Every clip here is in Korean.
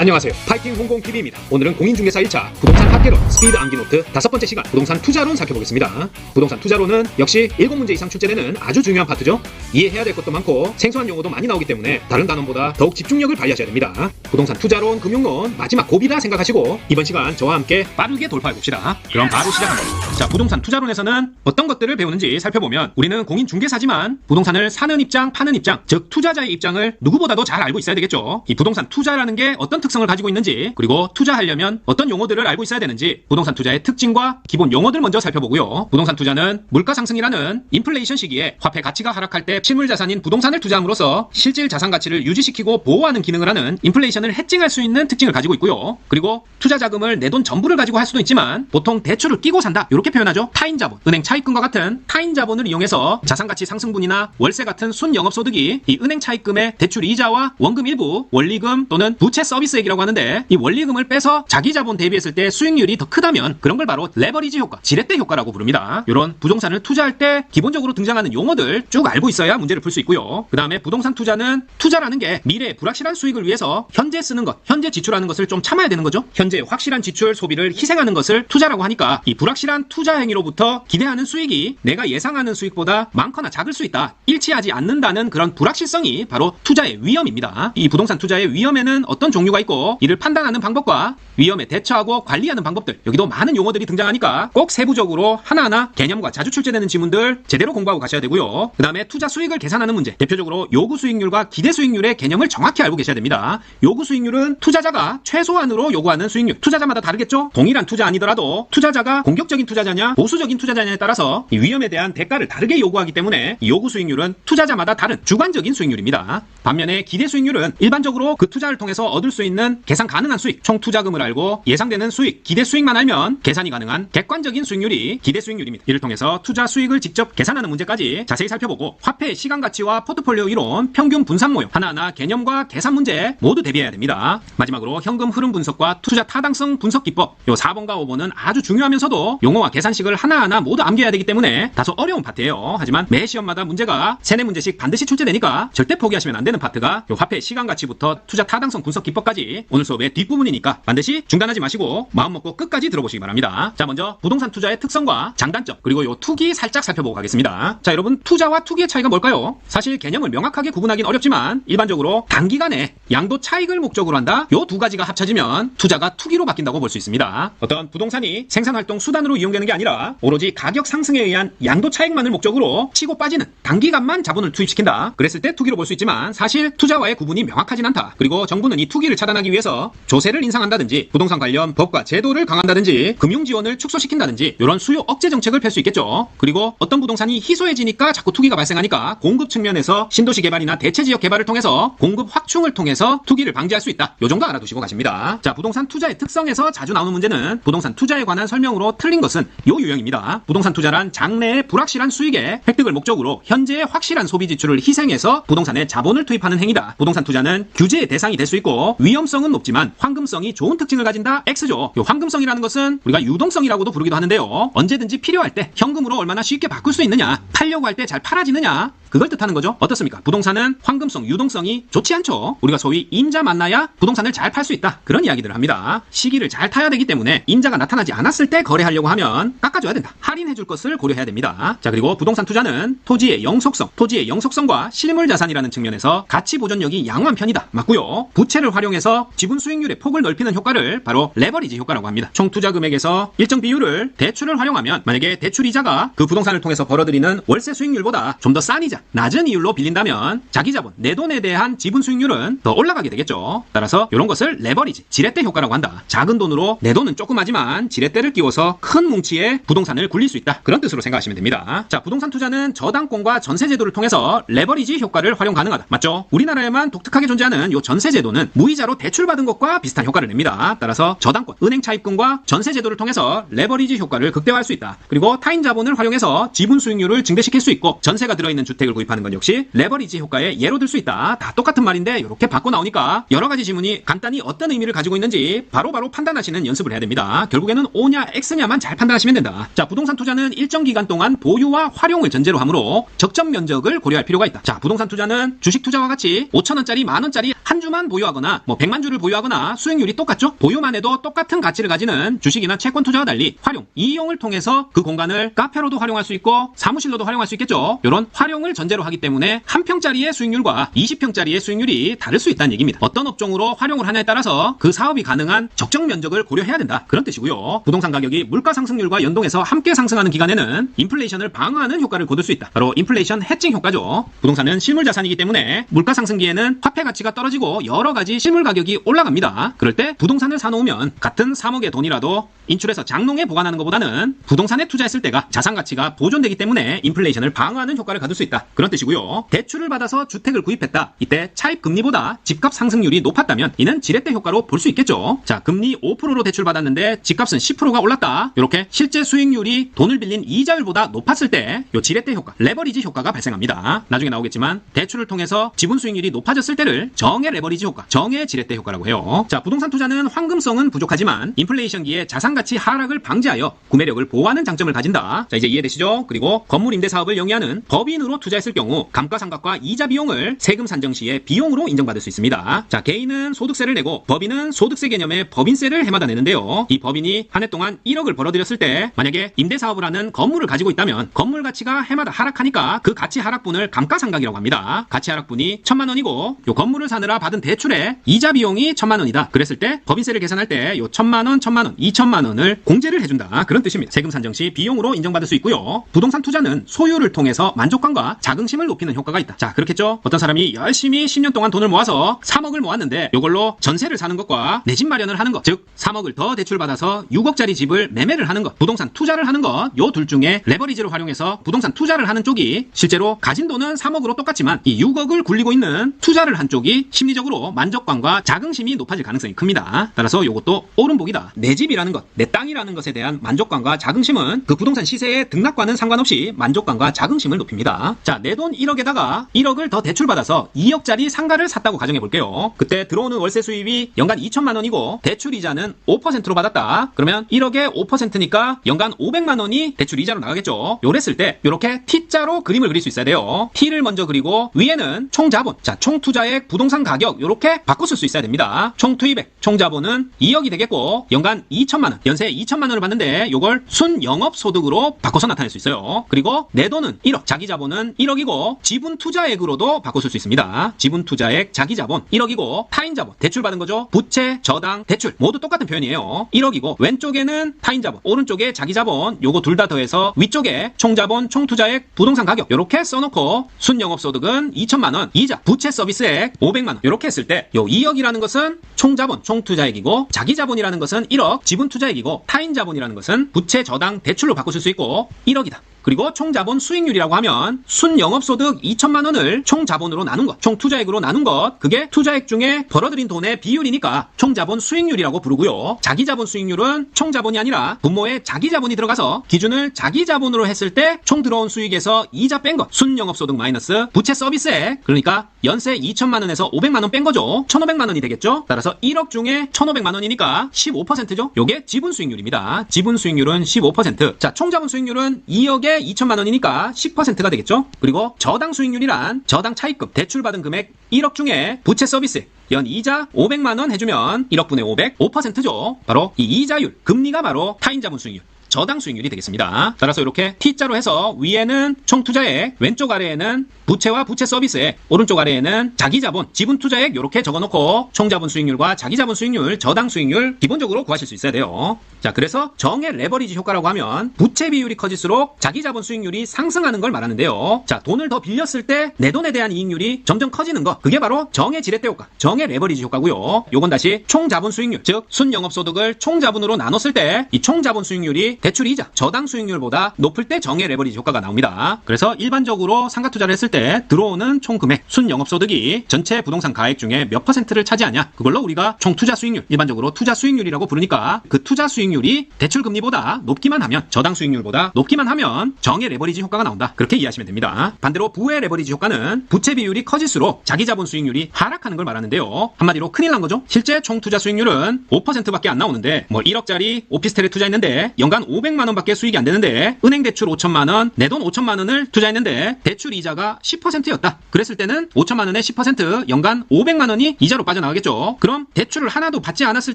안녕하세요. 파이팅 홍콩TV입니다. 오늘은 공인중개사 1차 부동산 학개론 스피드 암기노트 5번째 시간 부동산 투자론 살펴보겠습니다. 부동산 투자론은 역시 7문제 이상 출제되는 아주 중요한 파트죠. 이해해야 될 것도 많고 생소한 용어도 많이 나오기 때문에 다른 단원보다 더욱 집중력을 발휘하셔야 됩니다. 부동산 투자론, 금융론 마지막 고비라 생각하시고 이번 시간 저와 함께 빠르게 돌파해봅시다. 그럼 바로 시작합니다. 자, 부동산 투자론에서는 어떤 것들을 배우는지 살펴보면 우리는 공인중개사지만 부동산을 사는 입장, 파는 입장, 즉 투자자의 입장을 누구보다도 잘 알고 있어야 되겠죠. 이 부동산 투자라는 게 어떤 특성을 가지고 있는지, 그리고 투자하려면 어떤 용어들을 알고 있어야 되는지, 부동산 투자의 특징과 기본 용어들 먼저 살펴보고요. 부동산 투자는 물가 상승이라는 인플레이션 시기에 화폐 가치가 하락할 때 실물 자산인 부동산을 투자함으로써 실질 자산 가치를 유지시키고 보호하는 기능을 하는 인플레이션을 해칭할 수 있는 특징을 가지고 있고요. 그리고 투자 자금을 내 돈 전부를 가지고 할 수도 있지만 보통 대출을 끼고 산다 이렇게 표현하죠. 타인 자본, 은행 차입금과 같은 타인 자본을 이용해서 자산 가치 상승분이나 월세 같은 순영업소득이 이 은행 차입금의 대출 이자와 원금 일부, 원리금 또는 부채 서비스액이라고 하는데, 이 원리금을 빼서 자기 자본 대비했을 때 수익률이 더 크다면 그런 걸 바로 레버리지 효과, 지렛대 효과라고 부릅니다. 이런 부동산을 투자할 때 기본적으로 등장하는 용어들 쭉 알고 있어야 문제를 풀 수 있고요. 그 다음에 부동산 투자는 투자라는 게 미래의 불확실한 수익을 위해서 현재 쓰는 것, 현재 지출하는 것을 좀 참아야 되는 거죠. 현재 확실한 지출, 소비를 희생하는 것을 투자라고 하니까 이 불확실한 투자 행위로부터 기대하는 수익이 내가 예상하는 수익보다 많거나 작을 수 있다, 일치하지 않는다는 그런 불확실성이 바로 투자의 위험입니다. 이 부동산 투자의 위험에는 어떤 종류가 있고 이를 판단하는 방법과 위험에 대처하고 관리하는 방법들, 여기도 많은 용어들이 등장하니까 꼭 세부적으로 하나하나 개념과 자주 출제되는 지문들 제대로 공부하고 가셔야 되고요. 그 다음에 투자 수익을 계산하는 문제, 대표적으로 요구 수익률과 기대 수익률의 개념을 정확히 알고 계셔야 됩니다. 요구 수익률은 투자자가 최소한으로 요구하는 수익률, 투자자마다 다르겠죠? 동일한 투자 아니더라도 투자자가 공격적인 투자자냐 보수적인 투자자냐에 따라서 이 위험에 대한 대가를 다르게 요구하기 때문에 이 요구 수익률은 투자자마다 다른 주관적인 수익률입니다. 반면에 기대 수익률은 일반적으로 그 투자를 통해서 얻을 수 있는 계산 가능한 수익, 총 투자금을 알고 예상되는 수익, 기대 수익만 알면 계산이 가능한 객관적인 수익률이 기대 수익률입니다. 이를 통해서 투자 수익을 직접 계산하는 문제까지 자세히 살펴보고 화폐의 시간 가치와 포트폴리오 이론, 평균 분산 모형, 하나하나 개념과 계산 문제 모두 대비해야 됩니다. 마지막으로 현금 흐름 분석과 투자 타당성 분석 기법, 요 4번과 5번은 아주 중요하면서도 용어와 계산식을 하나하나 모두 암기해야 되기 때문에 다소 어려운 파트예요. 하지만 매 시험마다 문제가 3, 4문제씩 반드시 출제되니까 절대 포기하시면 안 되는 파트가 요 화폐의 시간 가치부터 투자 타당성 분석 기법까지 오늘 수업의 뒷부분이니까 반드시 중단하지 마시고 마음 먹고 끝까지 들어보시기 바랍니다. 자, 먼저 부동산 투자의 특성과 장단점, 그리고 요 투기 살짝 살펴보고 가겠습니다. 자, 여러분, 투자와 투기의 차이가 뭘까요? 사실 개념을 명확하게 구분하긴 어렵지만 일반적으로 단기간에 양도 차익을 목적으로 한다, 요 두 가지가 합쳐지면 투자가 투기로 바뀐다고 볼 수 있습니다. 어떤 부동산이 생산활동 수단으로 이용되는 게 아니라 오로지 가격 상승에 의한 양도 차익만을 목적으로 치고 빠지는 단기간만 자본을 투입시킨다, 그랬을 때 투기로 볼 수 있지만 사실 투자와의 구분이 명확하진 않다. 그리고 정부는 이 투기를 차단하기 위해서 조세를 인상한다든지 부동산 관련 법과 제도를 강화한다든지 금융 지원을 축소시킨다든지 이런 수요 억제 정책을 펼 수 있겠죠. 그리고 어떤 부동산이 희소해지니까 자꾸 투기가 발생하니까 공급 측면에서 신도시 개발이나 대체 지역 개발을 통해서 공급 확충을 통해서 투기를 방지할 수 있다. 요 정도 알아두시고 가십니다. 자, 부동산 투자의 특성에서 자주 나오는 문제는 부동산 투자에 관한 설명으로 틀린 것은 요 유형입니다. 부동산 투자란 장래의 불확실한 수익의 획득을 목적으로 현재의 확실한 소비 지출을 희생해서 부동산에 자본을 투입하는 행위다. 부동산 투자는 규제의 대상이 될 수 있고 위험성은 높지만 황금성이 좋은 특징을 가진다. X죠. 요 황금성이라는 것은 우리가 유동성이라고도 부르기도 하는데요. 언제든지 필요할 때 현금으로 얼마나 쉽게 바꿀 수 있느냐, 팔려고 할 때 잘 팔아지느냐, 그걸 뜻하는 거죠. 어떻습니까? 부동산은 황금성, 유동성이 좋지 않죠. 우리가 소위 인자 만나야 부동산을 잘 팔 수 있다, 그런 이야기들을 합니다. 시기를 잘 타야 되기 때문에 인자가 나타나지 않았을 때 거래하려고 하면 깎아줘야 된다, 할인해줄 것을 고려해야 됩니다. 자, 그리고 부동산 투자는 토지의 영속성, 토지의 영속성과 실물 자산이라는 측면에서 가치 보존력이 양호한 편이다, 맞고요. 부채를 활용해서 지분 수익률의 폭을 넓히는 효과를 바로 레버리지 효과라고 합니다. 총 투자 금액에서 일정 비율을 대출을 활용하면 만약에 대출 이자가 그 부동산을 통해서 벌어들이는 월세 수익률보다 좀 더 싼 이자, 낮은 이율로 빌린다면 자기 자본, 내 돈에 대한 지분 수익률은 더 올라가게 되겠죠. 따라서 이런 것을 레버리지, 지렛대 효과라고 한다. 작은 돈으로 내 돈은 조그마지만 지렛대를 끼워서 큰 뭉치의 부동산을 굴릴 수 있다, 그런 뜻으로 생각하시면 됩니다. 자, 부동산 투자는 저당권과 전세제도를 통해서 레버리지 효과를 활용 가능하다, 맞죠? 우리나라에만 독특하게 존재하는 요 전세제도는 무이자로 대출받은 것과 비슷한 효과를 냅니다. 따라서 저당권, 은행 차입금과 전세제도를 통해서 레버리지 효과를 극대화할 수 있다. 그리고 타인 자본을 활용해서 지분 수익률을 증대시킬 수 있고 전세가 들어있는 주택을 주택을 구입하는 건 역시 레버리지 효과의 예로 들 수 있다. 다 똑같은 말인데 이렇게 바꿔 나오니까 여러 가지 지문이 간단히 어떤 의미를 가지고 있는지 바로바로 판단하시는 연습을 해야 됩니다. 결국에는 O냐 X냐만 잘 판단하시면 된다. 자, 부동산 투자는 일정 기간 동안 보유와 활용을 전제로 하므로 적정 면적을 고려할 필요가 있다. 자, 부동산 투자는 주식 투자와 같이 5천원짜리, 만원짜리 한 주만 보유하거나 100만 주를 보유하거나 수익률이 똑같죠? 보유만 해도 똑같은 가치를 가지는 주식이나 채권 투자와 달리 활용, 이용을 통해서 그 공간을 카페로도 활용할 수 있고 사무실로도 활용할 수 있겠죠? 이런 활용을 전제로 하기 때문에 한 평짜리의 수익률과 20평짜리의 수익률이 다를 수 있다는 얘기입니다. 어떤 업종으로 활용을 하냐에 따라서 그 사업이 가능한 적정 면적을 고려해야 된다. 그런 뜻이고요. 부동산 가격이 물가 상승률과 연동해서 함께 상승하는 기간에는 인플레이션을 방어하는 효과를 거둘 수 있다. 바로 인플레이션 해칭 효과죠. 부동산은 실물 자산이기 때문에 물가 상승기에는 화폐 가치가 떨어지고 여러 가지 실물 가격이 올라갑니다. 그럴 때 부동산을 사놓으면 같은 3억의 돈이라도 인출해서 장롱에 보관하는 것보다는 부동산에 투자했을 때가 자산 가치가 보존되기 때문에 인플레이션을 방어하는 효과를 가질 수 있다. 그런 뜻이고요. 대출을 받아서 주택을 구입했다. 이때 차입 금리보다 집값 상승률이 높았다면 이는 지렛대 효과로 볼 수 있겠죠. 자, 금리 5%로 대출 받았는데 집값은 10%가 올랐다. 이렇게 실제 수익률이 돈을 빌린 이자율보다 높았을 때 이 지렛대 효과, 레버리지 효과가 발생합니다. 나중에 나오겠지만 대출을 통해서 지분 수익률이 높아졌을 때를 정의 레버리지 효과, 정의 지렛대 효과라고 해요. 자, 부동산 투자는 황금성은 부족하지만 인플레이션기에 자산 가치 하락을 방지하여 구매력을 보호하는 장점을 가진다. 자, 이제 이해되시죠? 그리고 건물 임대 사업을 영위하는 법인으로 투자했을 경우 감가상각과 이자 비용을 세금 산정 시에 비용으로 인정받을 수 있습니다. 자, 개인은 소득세를 내고 법인은 소득세 개념의 법인세를 해마다 내는데요. 이 법인이 한 해 동안 1억을 벌어들였을 때 만약에 임대 사업을 하는 건물을 가지고 있다면 건물 가치가 해마다 하락하니까 그 가치 하락분을 감가상각이라고 합니다. 가치 하락분이 1,000만 원이고 요 건물을 사느라 받은 대출의 이자 비용이 1,000만 원이다. 그랬을 때 법인세를 계산할 때 요 1,000만 원, 1,000만 원, 2,000만 원을 공제를 해준다. 그런 뜻입니다. 세금 산정 시 비용으로 인정받을 수 있고요. 부동산 투자는 소유를 통해서 만족감과 자긍심을 높이는 효과가 있다. 자, 그렇겠죠? 어떤 사람이 열심히 10년 동안 돈을 모아서 3억을 모았는데 이걸로 전세를 사는 것과 내 집 마련을 하는 것, 즉 3억을 더 대출받아서 6억짜리 집을 매매를 하는 것, 부동산 투자를 하는 것, 요 둘 중에 레버리지를 활용해서 부동산 투자를 하는 쪽이 실제로 가진 돈은 3억으로 똑같지만 이 6억을 굴리고 있는 투자를 한 쪽이 심리적으로 만족감과 자긍심이 높아질 가능성이 큽니다. 따라서 요것도 옳은 복이다. 내 집이라는 것, 내 땅이라는 것에 대한 만족감과 자긍심은 그 부동산 시세의 등락과는 상관없이 만족감과 자긍심을 높입니다. 자, 내 돈 1억에다가 1억을 더 대출받아서 2억짜리 상가를 샀다고 가정해 볼게요. 그때 들어오는 월세 수입이 연간 2천만 원이고 대출 이자는 5%로 받았다. 그러면 1억에 5%니까 연간 500만 원이 대출 이자로 나가겠죠. 요랬을 때 요렇게 T자로 그림을 그릴 수 있어야 돼요. T를 먼저 그리고 위에는 총 자본, 자, 총 투자액, 부동산 가격 요렇게 바꿨을 수 있어야 됩니다. 총 투입액, 총 자본은 2억이 되겠고 연간 2천만 원, 연세 2천만 원을 받는데 요걸 순 영업 소득으로 바꿔서 나타낼 수 있어요. 그리고 내 돈은 1억, 자기 자본은 1억이고 지분 투자액으로도 바꿔쓸 수 있습니다. 지분 투자액, 자기 자본 1억이고 타인 자본, 대출 받은 거죠. 부채, 저당, 대출 모두 똑같은 표현이에요. 1억이고 왼쪽에는 타인 자본, 오른쪽에 자기 자본, 요거 둘 다 더해서 위쪽에 총 자본, 총 투자액, 부동산 가격 요렇게 써놓고 순 영업 소득은 2천만 원, 이자, 부채 서비스액 500만 원 요렇게 했을 때 요 2억이라는 것은 총 자본, 총 투자액이고 자기 자본이라는 것은 1억, 지분 투자액이고 타인 자본이라는 것은 부채, 저당, 대출로 바꾸실 수 있고 1억이다. 그리고 총 자본 수익률이라고 하면 순 영업소득 2천만 원을 총 자본으로 나눈 것, 총 투자액으로 나눈 것, 그게 투자액 중에 벌어들인 돈의 비율이니까 총 자본 수익률이라고 부르고요. 자기 자본 수익률은 총 자본이 아니라 분모에 자기 자본이 들어가서 기준을 자기 자본으로 했을 때 총 들어온 수익에서 이자 뺀 것, 순 영업소득 마이너스 부채 서비스액, 그러니까 연세 2천만 원에서 500만 원 뺀 거죠. 1,500만 원이 되겠죠. 따라서 1억 중에 1,500만 원이니까 15%죠. 요게 지분 수익률입니다. 지분 수익률은 15%. 자, 총 자본 수익률은 2억에 2천만 원이니까 10%가 되겠죠. 그리고 저당 수익률이란 저당 차입금, 대출받은 금액 1억 중에 부채 서비스 연 이자 500만 원 해주면 1억분의 500, 5%죠. 바로 이 이자율, 금리가 바로 타인 자본 수익률, 저당 수익률이 되겠습니다. 따라서 이렇게 T자로 해서 위에는 총 투자액, 왼쪽 아래에는 부채와 부채 서비스액, 오른쪽 아래에는 자기 자본, 지분 투자액 이렇게 적어놓고 총 자본 수익률과 자기 자본 수익률, 저당 수익률 기본적으로 구하실 수 있어야 돼요. 자, 그래서 정의 레버리지 효과라고 하면 부채 비율이 커질수록 자기 자본 수익률이 상승하는 걸 말하는데요. 자, 돈을 더 빌렸을 때 내 돈에 대한 이익률이 점점 커지는 거, 그게 바로 정의 지렛대 효과, 정의 레버리지 효과고요. 요건 다시 총 자본 수익률, 즉 순 영업소득을 총 자본으로 나눴을 때 이 총 자본 수익률이 대출 이자, 저당 수익률보다 높을 때 정의 레버리지 효과가 나옵니다. 그래서 일반적으로 상가 투자를 했을 때 들어오는 총 금액, 순영업소득이 전체 부동산 가액 중에 몇 퍼센트를 차지하냐, 그걸로 우리가 총 투자 수익률, 일반적으로 투자 수익률이라고 부르니까 그 투자 수익률이 대출 금리보다 높기만 하면, 저당 수익률보다 높기만 하면 정의 레버리지 효과가 나온다. 그렇게 이해하시면 됩니다. 반대로 부의 레버리지 효과는 부채 비율이 커질수록 자기 자본 수익률이 하락하는 걸 말하는데요. 한마디로 큰일 난 거죠. 실제 총 투자 수익률은 5%밖에 안 나오는데, 뭐 1억짜리 오피스텔에 투자했는데 연간 500만 원밖에 수익이 안 되는데, 은행 대출 5천만 원, 내 돈 5천만 원을 투자했는데 대출 이자가 10%였다. 그랬을 때는 5천만 원에 10% 연간 500만 원이 이자로 빠져나가겠죠. 그럼 대출을 하나도 받지 않았을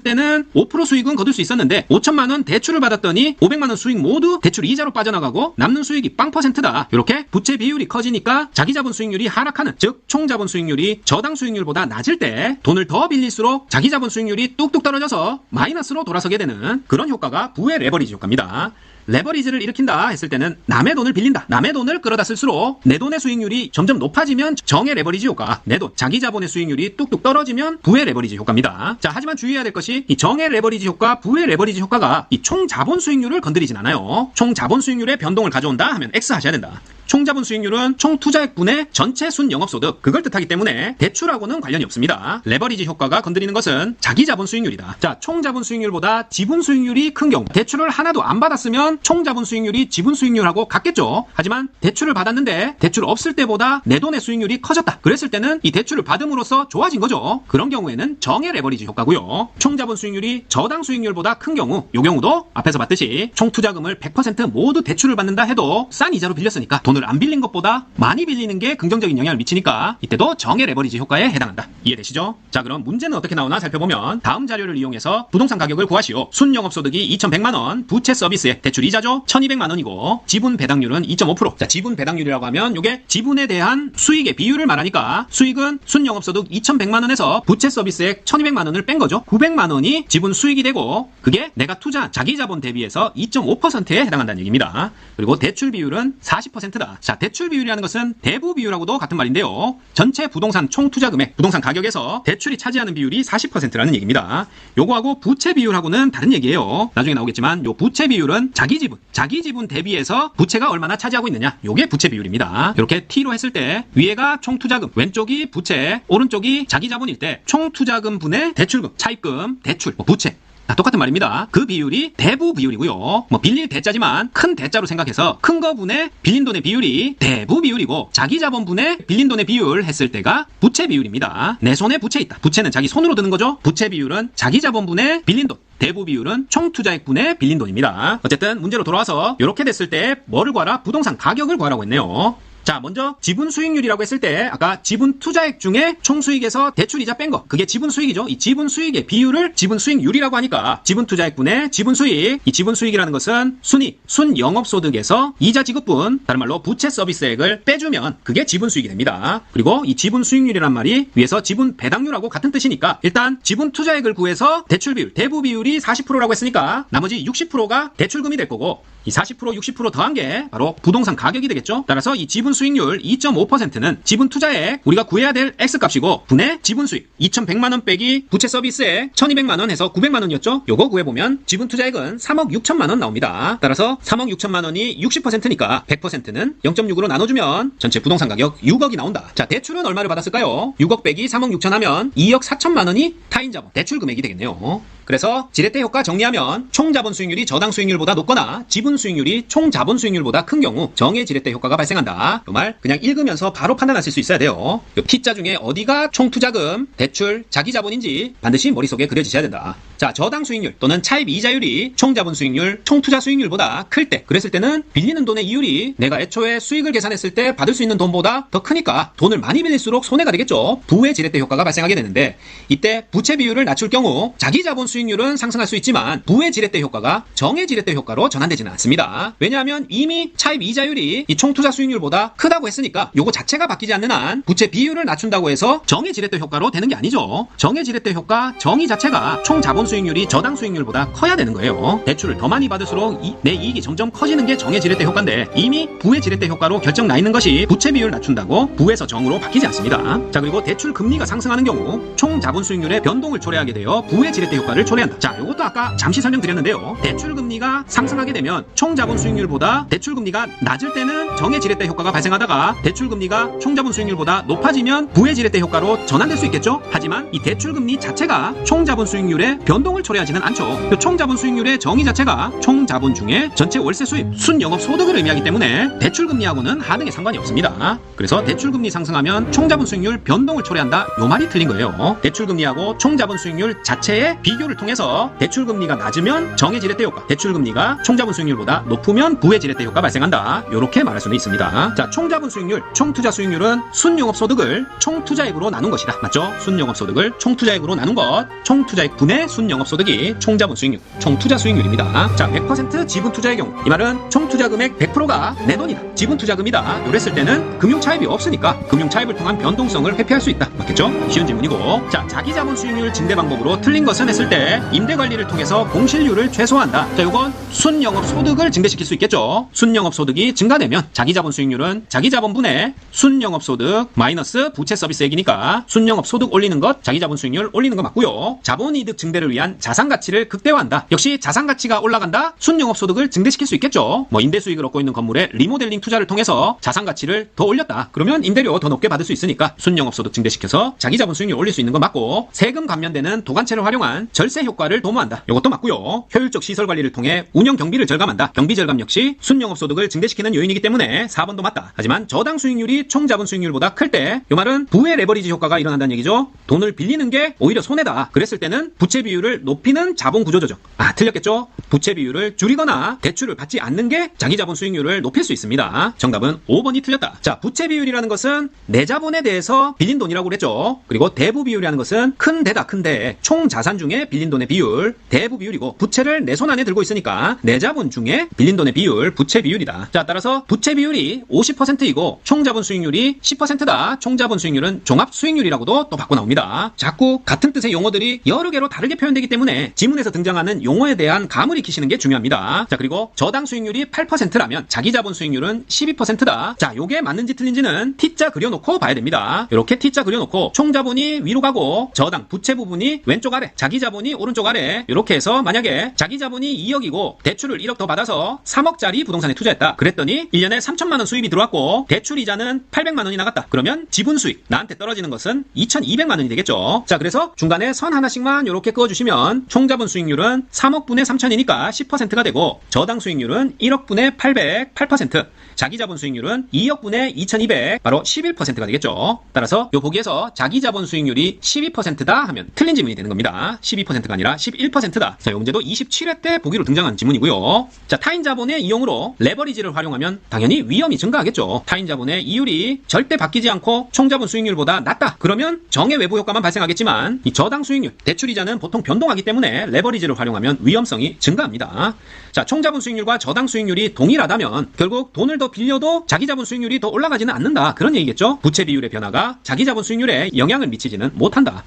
때는 5% 수익은 거둘 수 있었는데, 5천만 원 대출을 받았더니 500만 원 수익 모두 대출 이자로 빠져나가고 남는 수익이 0%다. 이렇게 부채 비율이 커지니까 자기 자본 수익률이 하락하는, 즉 총 자본 수익률이 저당 수익률보다 낮을 때 돈을 더 빌릴수록 자기 자본 수익률이 뚝뚝 떨어져서 마이너스로 돌아서게 되는 그런 효과가 부의 레버리지 효과입니다. 레버리지를 일으킨다 했을 때는 남의 돈을 빌린다, 남의 돈을 끌어다 쓸수록 내 돈의 수익률이 점점 높아지면 정의 레버리지 효과, 내 돈, 자기 자본의 수익률이 뚝뚝 떨어지면 부의 레버리지 효과입니다. 자, 하지만 주의해야 될 것이 이 정의 레버리지 효과, 부의 레버리지 효과가 이 총 자본 수익률을 건드리진 않아요. 총 자본 수익률의 변동을 가져온다 하면 X 하셔야 된다. 총 자본 수익률은 총 투자액분의 전체 순영업소득, 그걸 뜻하기 때문에 대출하고는 관련이 없습니다. 레버리지 효과가 건드리는 것은 자기 자본 수익률이다. 자, 총 자본 수익률보다 지분 수익률이 큰 경우, 대출을 하나도 안 받았으면 총 자본 수익률이 지분 수익률하고 같겠죠. 하지만 대출을 받았는데 대출 없을 때보다 내 돈의 수익률이 커졌다. 그랬을 때는 이 대출을 받음으로써 좋아진 거죠. 그런 경우에는 정의 레버리지 효과고요. 총 자본 수익률이 저당 수익률보다 큰 경우, 이 경우도 앞에서 봤듯이 총 투자금을 100% 모두 대출을 받는다 해도 싼 이자로 빌렸으니까 돈을 안 빌린 것보다 많이 빌리는 게 긍정적인 영향을 미치니까 이때도 정의 레버리지 효과에 해당한다. 이해되시죠? 자, 그럼 문제는 어떻게 나오나 살펴보면 다음 자료를 이용해서 부동산 가격을 구하시오. 순영업소득이 2,100만원, 부채 서비스액 대출 이자죠 1,200만원이고 지분 배당률은 2.5%. 자, 지분 배당률이라고 하면 이게 지분에 대한 수익의 비율을 말하니까 수익은 순영업소득 2,100만원에서 부채 서비스액 1,200만원을 뺀 거죠. 900만원이 지분 수익이 되고 그게 내가 투자한 자기 자본 대비해서 2.5%에 해당한다는 얘기입니다. 그리고 대출 비율은 40%다. 자, 대출 비율이라는 것은 대부 비율하고도 같은 말인데요. 전체 부동산 총 투자 금액, 부동산 가격에서 대출이 차지하는 비율이 40%라는 얘기입니다. 요거하고 부채 비율하고는 다른 얘기예요. 나중에 나오겠지만 요 부채 비율은 자기 지분 대비해서 부채가 얼마나 차지하고 있느냐, 요게 부채 비율입니다. 이렇게 T로 했을 때 위에가 총 투자금, 왼쪽이 부채, 오른쪽이 자기 자본일 때 총 투자금 분의 대출금, 차입금, 대출, 부채, 똑같은 말입니다. 그 비율이 대부 비율이고요. 뭐 빌릴 대자지만 큰 대자로 생각해서 큰 거분의 빌린 돈의 비율이 대부 비율이고, 자기 자본분의 빌린 돈의 비율 했을 때가 부채 비율입니다. 내 손에 부채 있다. 부채는 자기 손으로 드는 거죠. 부채 비율은 자기 자본분의 빌린 돈, 대부 비율은 총 투자액분의 빌린 돈입니다. 어쨌든 문제로 돌아와서 이렇게 됐을 때 뭐를 구하라? 부동산 가격을 구하라고 했네요. 자, 먼저 지분 수익률이라고 했을 때 아까 지분 투자액 중에 총 수익에서 대출 이자 뺀 거, 그게 지분 수익이죠. 이 지분 수익의 비율을 지분 수익률이라고 하니까 지분 투자액분의 지분 수익, 이 지분 수익이라는 것은 순영업소득에서 이자 지급분, 다른 말로 부채 서비스액을 빼주면 그게 지분 수익이 됩니다. 그리고 이 지분 수익률이란 말이 위에서 지분 배당률하고 같은 뜻이니까 일단 지분 투자액을 구해서 대출 비율, 대부 비율이 40%라고 했으니까 나머지 60%가 대출금이 될 거고, 이 40%, 60% 더한 게 바로 부동산 가격이 되겠죠. 따라서 이 지분 수익률 2.5%는 지분 투자액 우리가 구해야 될 X값이고 분의 지분 수익 2,100만원 빼기 부채 서비스액 1,200만원 해서 900만원이었죠. 요거 구해보면 지분 투자액은 3억 6천만원 나옵니다. 따라서 3억 6천만원이 60%니까 100%는 0.6으로 나눠주면 전체 부동산 가격 6억이 나온다. 자, 대출은 얼마를 받았을까요? 6억 빼기 3억 6천 하면 2억 4천만원이 타인자본, 대출 금액이 되겠네요. 그래서 지렛대 효과 정리하면 총 자본 수익률이 저당 수익률보다 높거나 지분 수익률이 총 자본 수익률보다 큰 경우 정의 지렛대 효과가 발생한다. 이 말 그냥 읽으면서 바로 판단하실 수 있어야 돼요. 이 T자 중에 어디가 총 투자금, 대출, 자기 자본인지 반드시 머릿속에 그려지셔야 된다. 자, 저당 수익률 또는 차입 이자율이 총 자본 수익률, 총 투자 수익률보다 클 때, 그랬을 때는 빌리는 돈의 이율이 내가 애초에 수익을 계산했을 때 받을 수 있는 돈보다 더 크니까 돈을 많이 빌릴수록 손해가 되겠죠. 부의 지렛대 효과가 발생하게 되는데, 이때 부채 비율을 낮출 경우 자기 자본 수익률은 상승할 수 있지만 부의 지렛대 효과가 정의 지렛대 효과로 전환되지는 않습니다. 왜냐하면 이미 차입 이자율이 이 총 투자 수익률보다 크다고 했으니까 요거 자체가 바뀌지 않는 한 부채 비율을 낮춘다고 해서 정의 지렛대 효과로 되는 게 아니죠. 정의 지렛대 효과 정의 자체가 총 자본 수익률이 저당 수익률보다 커야 되는 거예요. 대출을 더 많이 받을수록 내 이익이 점점 커지는 게 정의 지렛대 효과인데 이미 부의 지렛대 효과로 결정 나 있는 것이 부채 비율 낮춘다고 부에서 정으로 바뀌지 않습니다. 자, 그리고 대출 금리가 상승하는 경우 총 자본 수익률의 변동을 초래하게 되어 부의 지렛대 효과를 초래한다. 자, 이것도 아까 잠시 설명드렸는데요. 대출 금리가 상승하게 되면 총 자본 수익률보다 대출 금리가 낮을 때는 정의 지렛대 효과가 발생하다가 대출 금리가 총 자본 수익률보다 높아지면 부의 지렛대 효과로 전환될 수 있겠죠. 하지만 이 대출 금리 자체가 총 자본 수익률의 변동을 초래하지는 않죠. 총 자본 수익률의 정의 자체가 총 자본 중에 전체 월세 수입, 순영업 소득을 의미하기 때문에 대출 금리하고는 하등에 상관이 없습니다. 그래서 대출 금리 상승하면 총 자본 수익률 변동을 초래한다. 요 말이 틀린 거예요. 대출 금리하고 총 자본 수익률 자체의 비교를 통해서 대출 금리가 낮으면 정의 지렛대 효과, 대출 금리가 총 자본 수익률보다 높으면 부의 지렛대 효과 발생한다. 요렇게 말할 수는 있습니다. 자, 총 자본 수익률, 총 투자 수익률은 순영업 소득을 총 투자액으로 나눈 것이다. 맞죠? 순영업 소득을 총 투자액으로 나눈 것, 총 투자액 분의 순영업 소득이 총 자본 수익률, 총 투자 수익률입니다. 자, 100% 지분 투자의 경우, 이 말은 총 투자 금액 100%가 내 돈이다, 지분 투자 금이다. 요랬을 때는 금융 차입이 없으니까 금융 차입을 통한 변동성을 회피할 수 있다. 맞겠죠? 쉬운 질문이고, 자, 자기 자본 수익률 증대 방법으로 틀린 것은 했을 때 임대 관리를 통해서 공실률을 최소화한다. 자, 요건 순영업 소득을 증대시킬 수 있겠죠. 순영업 소득이 증가되면 자기 자본 수익률은 자기 자본분의 순영업 소득 마이너스 부채 서비스액이니까 순영업 소득 올리는 것, 자기 자본 수익률 올리는 거 맞고요. 자본이득 증대를 위한 자산 가치를 극대화한다. 역시 자산 가치가 올라간다. 순영업 소득을 증대시킬 수 있겠죠. 뭐 임대 수익을 얻고 있는 건물에 리모델링 투자를 통해서 자산 가치를 더 올렸다. 그러면 임대료 더 높게 받을 수 있으니까 순영업 소득 증대시켜서 자기 자본 수익률 올릴 수 있는 거 맞고, 세금 감면되는 도관채를 활용한 절세 효과를 도모한다. 이것도 맞고요. 효율적 시설 관리를 통해 운영 경비를 절감한다. 경비 절감 역시 순영업 소득을 증대시키는 요인이기 때문에 4번도 맞다. 하지만 저당 수익률이 총 자본 수익률보다 클 때 이 말은 부의 레버리지 효과가 일어난다는 얘기죠. 돈을 빌리는 게 오히려 손해다. 그랬을 때는 부채 비율을 높이는 자본 구조 조정. 아, 틀렸겠죠? 부채 비율을 줄이거나 대출을 받지 않는 게 자기 자본 수익률을 높일 수 있습니다. 정답은 5번이 틀렸다. 자, 부채 비율이라는 것은 내 자본에 대해서 빌린 돈이라고 그랬죠. 그리고 대부 비율이라는 것은 큰 데다, 큰 데. 총 자산 중에 빌린 돈의 비율, 대부 비율이고, 부채를 내 손 안에 들고 있으니까 내 자본 중에 빌린 돈의 비율, 부채 비율이다. 자, 따라서 부채 비율이 50%이고 총 자본 수익률이 10%다. 총 자본 수익률은 종합 수익률이라고도 또 바꿔 나옵니다. 자꾸 같은 뜻의 용어들이 여러 개로 다르게 표현되기 때문에 지문에서 등장하는 용어에 대한 감을 익히시는 게 중요합니다. 자, 그리고 저당 수익률이 8%라면 자기 자본 수익률은 12%다. 자, 요게 맞는지 틀린지는 T자 그려놓고 봐야 됩니다. 이렇게 T자 그려놓고 총 자본이 위로 가고 저당 부채 부분이 왼쪽 아래, 자기 자본이 오른쪽 아래, 이렇게 해서 만약에 자기 자본이 2억이고 대출을 1억 더 받아서 3억짜리 부동산에 투자했다. 그랬더니 1년에 3천만 원 수입이 들어왔고 대출 이자는 800만 원이 나갔다. 그러면 지분 수익, 나한테 떨어지는 것은 2,200만 원이 되겠죠. 자, 그래서 중간에 선 하나씩만 이렇게 그어주시면 총 자본 수익률은 3억 분의 3천이니까 10%가 되고, 저당 수익률은 1억 분의 800, 8%, 자기 자본 수익률은 2억 분의 2,200, 바로 11%가 되겠죠. 따라서 요 보기에서 자기 자본 수익률이 12%다 하면 틀린 지문이 되는 겁니다. 12%가 아니라 11%다. 자, 요 문제도 27회 때 보기로 등장한 지문이고요. 자, 타인 자본의 이용으로 레버리지를 활용하면 당연히 위험이 증가하겠죠. 타인 자본의 이율이 절대 바뀌지 않고 총 자본 수익률보다 낮다. 그러면 정의 외부 효과만 발생하겠지만 이 저당 수익률, 대출이자는 보통 변동하기 때문에 레버리지를 활용하면 위험성이 증가합니다. 자, 총 자본 수익률과 저당 수익률이 동일하다면 결국 돈을 더 빌려도 자기 자본 수익률이 더 올라가지는 않는다. 그런 얘기겠죠. 부채 비율의 변화가 자기 자본 수익률에 영향을 미치지는 못한다.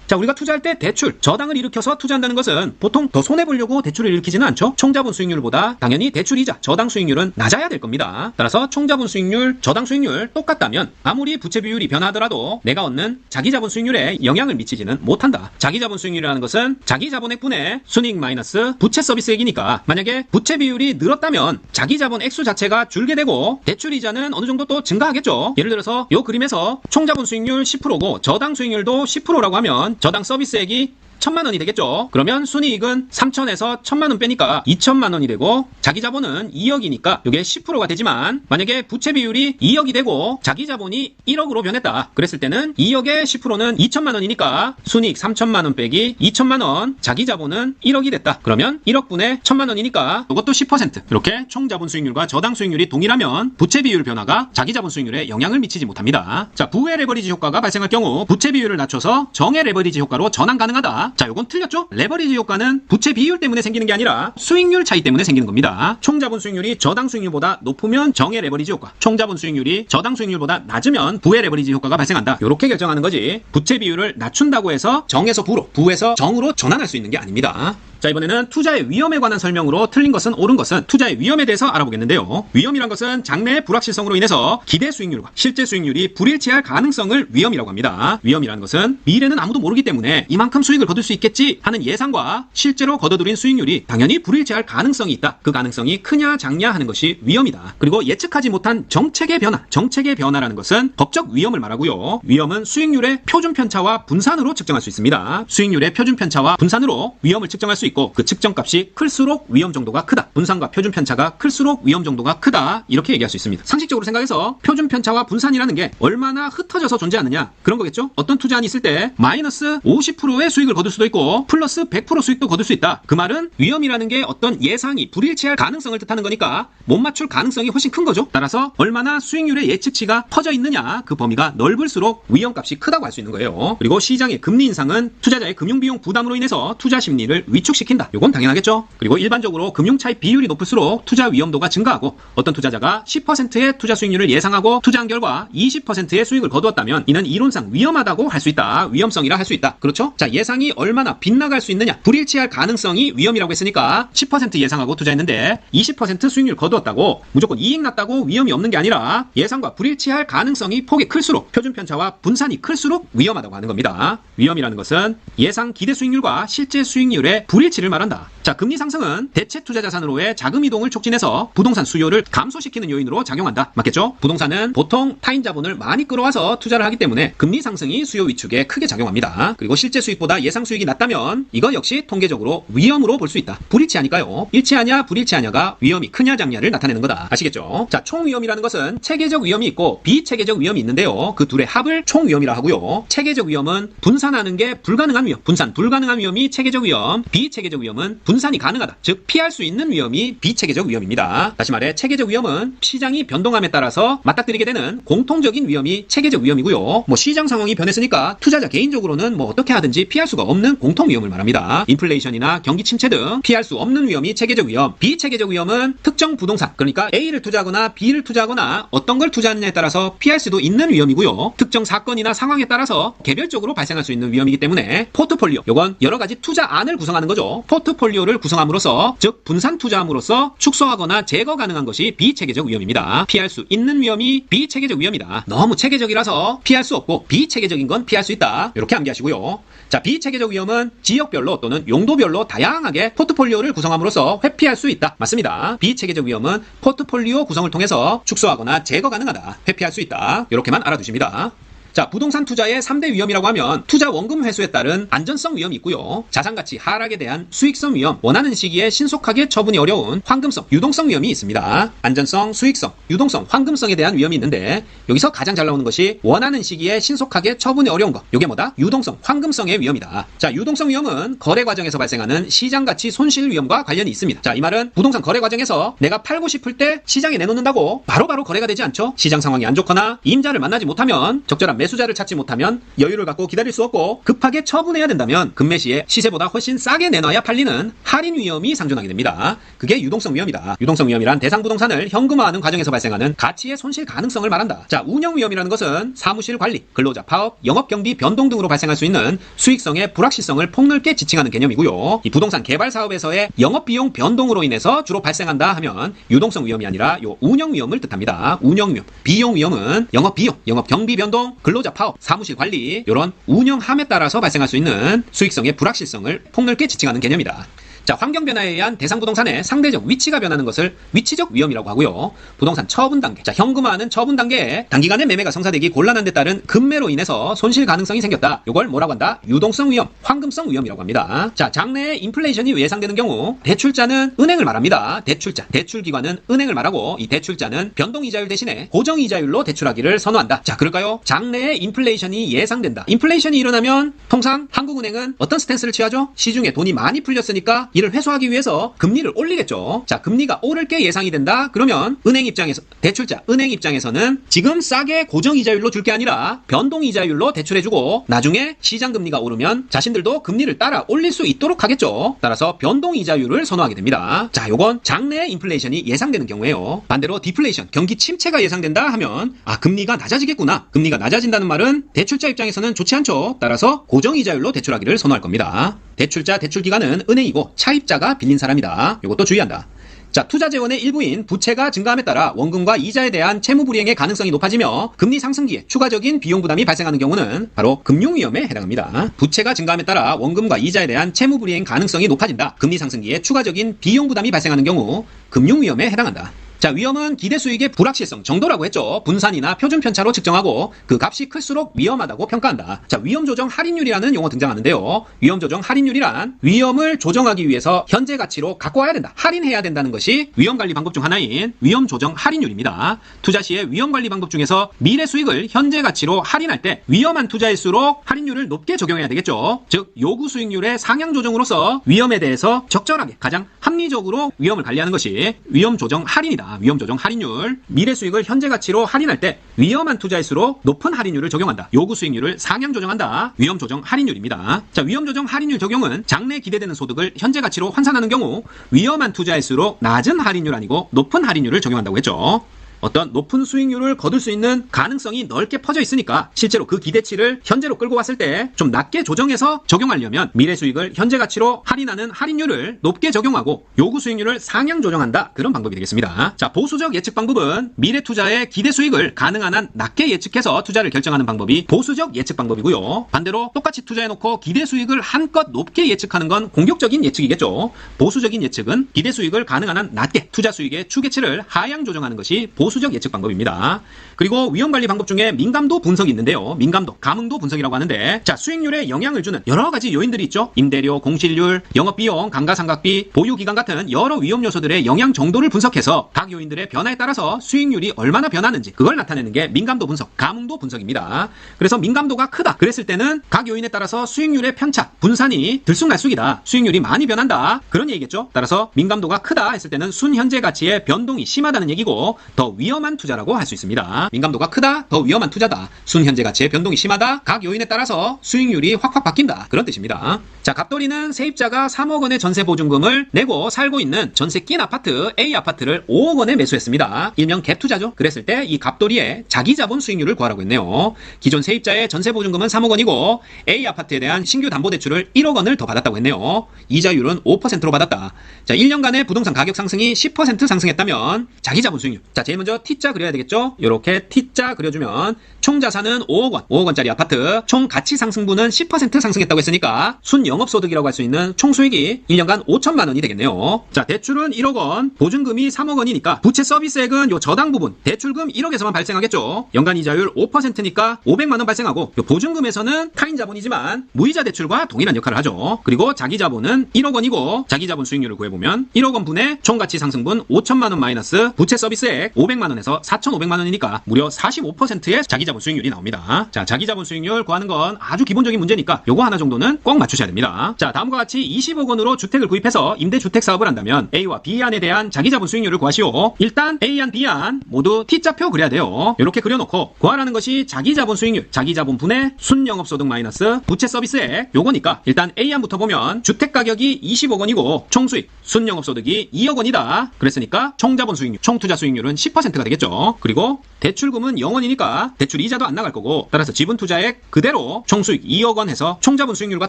자, 우리가 투자할 때 대출, 저당을 일으켜서 투자한다는 것은 보통 더 손해보려고 대출을 일으키지는 않죠. 총자본 수익률보다 당연히 대출이자 저당 수익률은 낮아야 될 겁니다. 따라서 총자본 수익률, 저당 수익률 똑같다면 아무리 부채 비율이 변하더라도 내가 얻는 자기 자본 수익률에 영향을 미치지는 못한다. 자기 자본 수익률이라는 것은 자기 자본액분의 순이익 마이너스 부채 서비스액이니까 만약에 부채 비율이 늘었다면 자기 자본 액수 자체가 줄게 되고 대출이자는 어느 정도 또 증가하겠죠. 예를 들어서 이 그림에서 총자본 수익률 10%고 저당 수익률도 10%라고 하면 저당 서비스액이 1,000만 원이 되겠죠. 그러면 순이익은 3,000에서 1,000만 원 빼니까 2,000만 원이 되고 자기 자본은 2억이니까 이게 10%가 되지만 만약에 부채 비율이 2억이 되고 자기 자본이 1억으로 변했다. 그랬을 때는 2억의 10%는 2,000만 원이니까 순이익 3,000만 원 빼기 2,000만 원, 자기 자본은 1억이 됐다. 그러면 1억 분의 1,000만 원이니까 이것도 10%. 이렇게 총 자본 수익률과 저당 수익률이 동일하면 부채 비율 변화가 자기 자본 수익률에 영향을 미치지 못합니다. 자, 부의 레버리지 효과가 발생할 경우 부채 비율을 낮춰서 정의 레버리지 효과로 전환 가능하다. 겁니다. 자, 요건 틀렸죠? 레버리지 효과는 부채 비율 때문에 생기는 게 아니라 수익률 차이 때문에 생기는 겁니다. 총자본 수익률이 저당 수익률보다 높으면 정의 레버리지 효과, 총자본 수익률이 저당 수익률보다 낮으면 부의 레버리지 효과가 발생한다. 요렇게 결정하는 거지. 부채 비율을 낮춘다고 해서 정에서 부로, 부에서 정으로 전환할 수 있는 게 아닙니다. 자, 이번에는 투자의 위험에 관한 설명으로 틀린 것은 옳은 것은 투자의 위험에 대해서 알아보겠는데요. 위험이란 것은 장래의 불확실성으로 인해서 기대 수익률과 실제 수익률이 불일치할 가능성을 위험이라고 합니다. 위험이라는 것은 미래는 아무도 모르기 때문에 이만큼 수익을 거둘 수 있겠지 하는 예상과 실제로 거둬들인 수익률이 당연히 불일치할 가능성이 있다. 그 가능성이 크냐 작냐 하는 것이 위험이다. 그리고 예측하지 못한 정책의 변화, 정책의 변화라는 것은 법적 위험을 말하고요. 위험은 수익률의 표준 편차와 분산으로 측정할 수 있습니다. 수익률의 표준 편차와 분산으로 위험을 측정할 수 있고 그 측정값이 클수록 위험 정도가 크다. 분산과 표준 편차가 클수록 위험 정도가 크다. 이렇게 얘기할 수 있습니다. 상식적으로 생각해서 표준 편차와 분산이라는 게 얼마나 흩어져서 존재하느냐 그런 거겠죠. 어떤 투자안이 있을 때 마이너스 50%의 수익을 거둘 수도 있고 플러스 100% 수익도 거둘 수 있다. 그 말은 위험이라는 게 어떤 예상이 불일치할 가능성을 뜻하는 거니까 못 맞출 가능성이 훨씬 큰 거죠. 따라서 얼마나 수익률의 예측치가 퍼져 있느냐 그 범위가 넓을수록 위험값이 크다고 할 수 있는 거예요. 그리고 시장의 금리 인상은 투자자의 금융비용 부담으로 인해서 투자 심리를 위축시킨다. 요건 당연하겠죠. 그리고 일반적으로 금융차익 비율이 높을수록 투자 위험도가 증가하고 어떤 투자자가 10%의 투자 수익률을 예상하고 투자한 결과 20%의 수익을 거두었다면 이는 이론상 위험하다고 할 수 있다. 위험성이라 할 수 있다. 그렇죠? 자, 예상이 얼마나 빗나갈 수 있느냐 불일치할 가능성이 위험이라고 했으니까 10% 예상하고 투자했는데 20% 수익률 거두었다고 무조건 이익 났다고 위험이 없는 게 아니라 예상과 불일치할 가능성이 폭이 클수록 표준 편차와 분산이 클수록 위험하다고 하는 겁니다. 위험이라는 것은 예상 기대 수익률과 실제 수익률의 불일치를 말한다. 자, 금리 상승은 대체 투자 자산으로의 자금 이동을 촉진해서 부동산 수요를 감소시키는 요인으로 작용한다. 맞겠죠? 부동산은 보통 타인 자본을 많이 끌어와서 투자를 하기 때문에 금리 상승이 수요 위축에 크게 작용합니다. 그리고 실제 수익보다 예상 수익이 낮다면 이거 역시 통계적으로 위험으로 볼 수 있다. 불일치하니까요. 일치하냐 불일치하냐가 위험이 크냐 작냐를 나타내는 거다. 아시겠죠? 자, 총위험이라는 것은 체계적 위험이 있고 비체계적 위험이 있는데요. 그 둘의 합을 총위험이라 하고요. 체계적 위험은 분산하는 게 불가능한 위험, 분산 불가능한 위험이 체계적 위험, 비체계적 위험은 분산이 가능하다. 즉 피할 수 있는 위험이 비체계적 위험입니다. 다시 말해 체계적 위험은 시장이 변동함에 따라서 맞닥뜨리게 되는 공통적인 위험이 체계적 위험이고요. 뭐 시장 상황이 변했으니까 투자자 개인적으로는 뭐 어떻게 하든지 피할 수가 없는 공통 위험을 말합니다. 인플레이션이나 경기 침체 등 피할 수 없는 위험이 체계적 위험. 비체계적 위험은 특정 부동산, 그러니까 A를 투자하거나 B를 투자하거나 어떤 걸 투자하느냐에 따라서 피할 수도 있는 위험이고요. 특정 사건이나 상황에 따라서 개별적으로 발생할 수 있는 위험이기 때문에 포트폴리오, 요건 여러 가지 투자안을 구성하는 거죠. 포트폴리오를 구성함으로써, 즉 분산 투자함으로써 축소하거나 제거 가능한 것이 비체계적 위험입니다. 피할 수 있는 위험이 비체계적 위험이다. 너무 체계적이라서 피할 수 없고 비체계적인 건 피할 수 있다. 이렇게 암기하시고요. 자, 비체계적 위험은 지역별로 또는 용도별로 다양하게 포트폴리오를 구성함으로써 회피할 수 있다. 맞습니다. 비체계적 위험은 포트폴리오 구성을 통해서 축소하거나 제거 가능하다. 회피할 수 있다. 이렇게만 알아두십니다. 자, 부동산 투자의 3대 위험이라고 하면 투자 원금 회수에 따른 안전성 위험이 있고요. 자산가치 하락에 대한 수익성 위험, 원하는 시기에 신속하게 처분이 어려운 황금성, 유동성 위험이 있습니다. 안전성, 수익성, 유동성, 황금성에 대한 위험이 있는데 여기서 가장 잘 나오는 것이 원하는 시기에 신속하게 처분이 어려운 것. 이게 뭐다? 유동성, 황금성의 위험이다. 자, 유동성 위험은 거래 과정에서 발생하는 시장가치 손실 위험과 관련이 있습니다. 자, 이 말은 부동산 거래 과정에서 내가 팔고 싶을 때 시장에 내놓는다고 바로바로 거래가 되지 않죠? 시장 상황이 안 좋거나 임자를 만나지 못하면, 적절한 매수자를 찾지 못하면 여유를 갖고 기다릴 수 없고 급하게 처분해야 된다면 금매 시에 시세보다 훨씬 싸게 내놔야 팔리는 할인 위험이 상존하게 됩니다. 그게 유동성 위험이다. 유동성 위험이란 대상 부동산을 현금화하는 과정에서 발생하는 가치의 손실 가능성을 말한다. 자, 운영 위험이라는 것은 사무실 관리, 근로자 파업, 영업 경비 변동 등으로 발생할 수 있는 수익성의 불확실성을 폭넓게 지칭하는 개념이고요. 이 부동산 개발 사업에서의 영업 비용 변동으로 인해서 주로 발생한다 하면 유동성 위험이 아니라 요 운영 위험을 뜻합니다. 운영 위험. 비용 위험은 영업 비용, 영업 경비 변동, 근로자 파업, 사무실 관리, 이런 운영함에 따라서 발생할 수 있는 수익성의 불확실성을 폭넓게 지칭하는 개념이다. 자, 환경 변화에 의한 대상 부동산의 상대적 위치가 변하는 것을 위치적 위험이라고 하고요. 부동산 처분 단계. 자, 현금화하는 처분 단계에 단기간에 매매가 성사되기 곤란한 데 따른 급매로 인해서 손실 가능성이 생겼다. 이걸 뭐라고 한다? 유동성 위험, 황금성 위험이라고 합니다. 자, 장래에 인플레이션이 예상되는 경우 대출자는 은행을 말합니다. 대출자, 대출기관은 은행을 말하고 이 대출자는 변동이자율 대신에 고정이자율로 대출하기를 선호한다. 자, 그럴까요? 장래에 인플레이션이 예상된다. 인플레이션이 일어나면 통상 한국은행은 어떤 스탠스를 취하죠? 시중에 돈이 많이 풀렸으니까 이를 회수하기 위해서 금리를 올리겠죠. 자, 금리가 오를 게 예상이 된다. 그러면 은행 입장에서는 지금 싸게 고정이자율로 줄 게 아니라 변동이자율로 대출해주고 나중에 시장금리가 오르면 자신들도 금리를 따라 올릴 수 있도록 하겠죠. 따라서 변동이자율을 선호하게 됩니다. 자, 요건 장내 인플레이션이 예상되는 경우에요. 반대로 디플레이션, 경기 침체가 예상된다 하면 금리가 낮아지겠구나. 금리가 낮아진다는 말은 대출자 입장에서는 좋지 않죠. 따라서 고정이자율로 대출하기를 선호할 겁니다. 대출자, 대출기관은 은행이고 차입자가 빌린 사람이다. 요것도 주의한다. 자, 투자재원의 일부인 부채가 증가함에 따라 원금과 이자에 대한 채무불이행의 가능성이 높아지며 금리 상승기에 추가적인 비용 부담이 발생하는 경우는 바로 금융위험에 해당합니다. 부채가 증가함에 따라 원금과 이자에 대한 채무불이행 가능성이 높아진다. 금리 상승기에 추가적인 비용 부담이 발생하는 경우 금융위험에 해당한다. 자, 위험은 기대 수익의 불확실성 정도라고 했죠. 분산이나 표준 편차로 측정하고 그 값이 클수록 위험하다고 평가한다. 자, 위험 조정 할인율이라는 용어 등장하는데요. 위험 조정 할인율이란 위험을 조정하기 위해서 현재 가치로 갖고 와야 된다. 할인해야 된다는 것이 위험 관리 방법 중 하나인 위험 조정 할인율입니다. 투자 시의 위험 관리 방법 중에서 미래 수익을 현재 가치로 할인할 때 위험한 투자일수록 할인율을 높게 적용해야 되겠죠. 즉, 요구 수익률의 상향 조정으로서 위험에 대해서 적절하게 가장 합리적으로 위험을 관리하는 것이 위험 조정 할인이다. 위험 조정 할인율. 미래 수익을 현재 가치로 할인할 때 위험한 투자일수록 높은 할인율을 적용한다. 요구 수익률을 상향 조정한다. 위험 조정 할인율입니다. 자, 위험 조정 할인율 적용은 장래 기대되는 소득을 현재 가치로 환산하는 경우 위험한 투자일수록 낮은 할인율 아니고 높은 할인율을 적용한다고 했죠. 어떤 높은 수익률을 거둘 수 있는 가능성이 넓게 퍼져 있으니까 실제로 그 기대치를 현재로 끌고 왔을 때 좀 낮게 조정해서 적용하려면 미래 수익을 현재 가치로 할인하는 할인율을 높게 적용하고 요구 수익률을 상향 조정한다. 그런 방법이 되겠습니다. 자, 보수적 예측 방법은 미래 투자의 기대 수익을 가능한 한 낮게 예측해서 투자를 결정하는 방법이 보수적 예측 방법이고요. 반대로 똑같이 투자해놓고 기대 수익을 한껏 높게 예측하는 건 공격적인 예측이겠죠. 보수적인 예측은 기대 수익을 가능한 한 낮게 투자 수익의 추계치를 하향 조정하는 것이 보수적 예측 방법입니다. 그리고 위험관리 방법 중에 민감도 분석이 있는데요. 민감도, 감흥도 분석이라고 하는데, 자, 수익률에 영향을 주는 여러 가지 요인들이 있죠. 임대료, 공실률, 영업비용, 감가상각비, 보유기간 같은 여러 위험 요소들의 영향 정도를 분석해서 각 요인들의 변화에 따라서 수익률이 얼마나 변하는지 그걸 나타내는 게 민감도 분석, 감흥도 분석입니다. 그래서 민감도가 크다 그랬을 때는 각 요인에 따라서 수익률의 편차, 분산이 들쑥날쑥이다. 수익률이 많이 변한다. 그런 얘기겠죠. 따라서 민감도가 크다 했을 때는 순현재 가치의 변동이 심하다는 얘기고 더 위험한 투자라고 할 수 있습니다. 민감도가 크다, 더 위험한 투자다. 순현재 가치의 변동이 심하다. 각 요인에 따라서 수익률이 확확 바뀐다. 그런 뜻입니다. 자, 갑돌이는 세입자가 3억 원의 전세 보증금을 내고 살고 있는 전세 낀 아파트 A 아파트를 5억 원에 매수했습니다. 일명 갭 투자죠. 그랬을 때 이 갑돌이의 자기 자본 수익률을 구하라고 했네요. 기존 세입자의 전세 보증금은 3억 원이고 A 아파트에 대한 신규 담보 대출을 1억 원을 더 받았다고 했네요. 이자율은 5%로 받았다. 자, 1년간의 부동산 가격 상승이 10% 상승했다면 자기 자본 수익률. 자, 제일 먼저 T자 그려야 되겠죠? 이렇게 T자 그려주면 총 자산은 5억 원, 5억 원짜리 아파트, 총 가치 상승분은 10% 상승했다고 했으니까 순 영업소득이라고 할 수 있는 총 수익이 1년간 5천만 원이 되겠네요. 자, 대출은 1억 원, 보증금이 3억 원이니까 부채 서비스액은 요 저당 부분, 대출금 1억에서만 발생하겠죠. 연간 이자율 5%니까 500만 원 발생하고, 요 보증금에서는 타인 자본이지만 무이자 대출과 동일한 역할을 하죠. 그리고 자기 자본은 1억 원이고 자기 자본 수익률을 구해보면 1억 원 분의 총 가치 상승분 5천만 원 마이너스 부채 서비스액 500만 원에서 4,500만 원이니까 무려 45%의 자기 자본 수익률이 나옵니다. 자, 자기 자본 수익률 구하는 건 아주 기본적인 문제니까 요거 하나 정도는 꼭 맞추셔야 됩니다. 자, 다음과 같이 20억 원으로 주택을 구입해서 임대주택 사업을 한다면 A와 B안에 대한 자기 자본 수익률을 구하시오. 일단 A안, B안 모두 T자표 그려야 돼요. 이렇게 그려놓고 구하라는 것이 자기 자본 수익률, 자기 자본 분의 순영업소득 마이너스 부채 서비스액 요거니까 일단 A안부터 보면 주택 가격이 20억 원이고 총 수익, 순영업소득이 2억 원이다. 그랬으니까 총 자본 수익률, 총 투자 수익률은 10%가 되겠죠. 그리고 대출금은 0원이니까 대출 이자도 안 나갈 거고, 따라서 지분 투자액 그대로 총 수익 2억 원 해서 총 자본 수익률과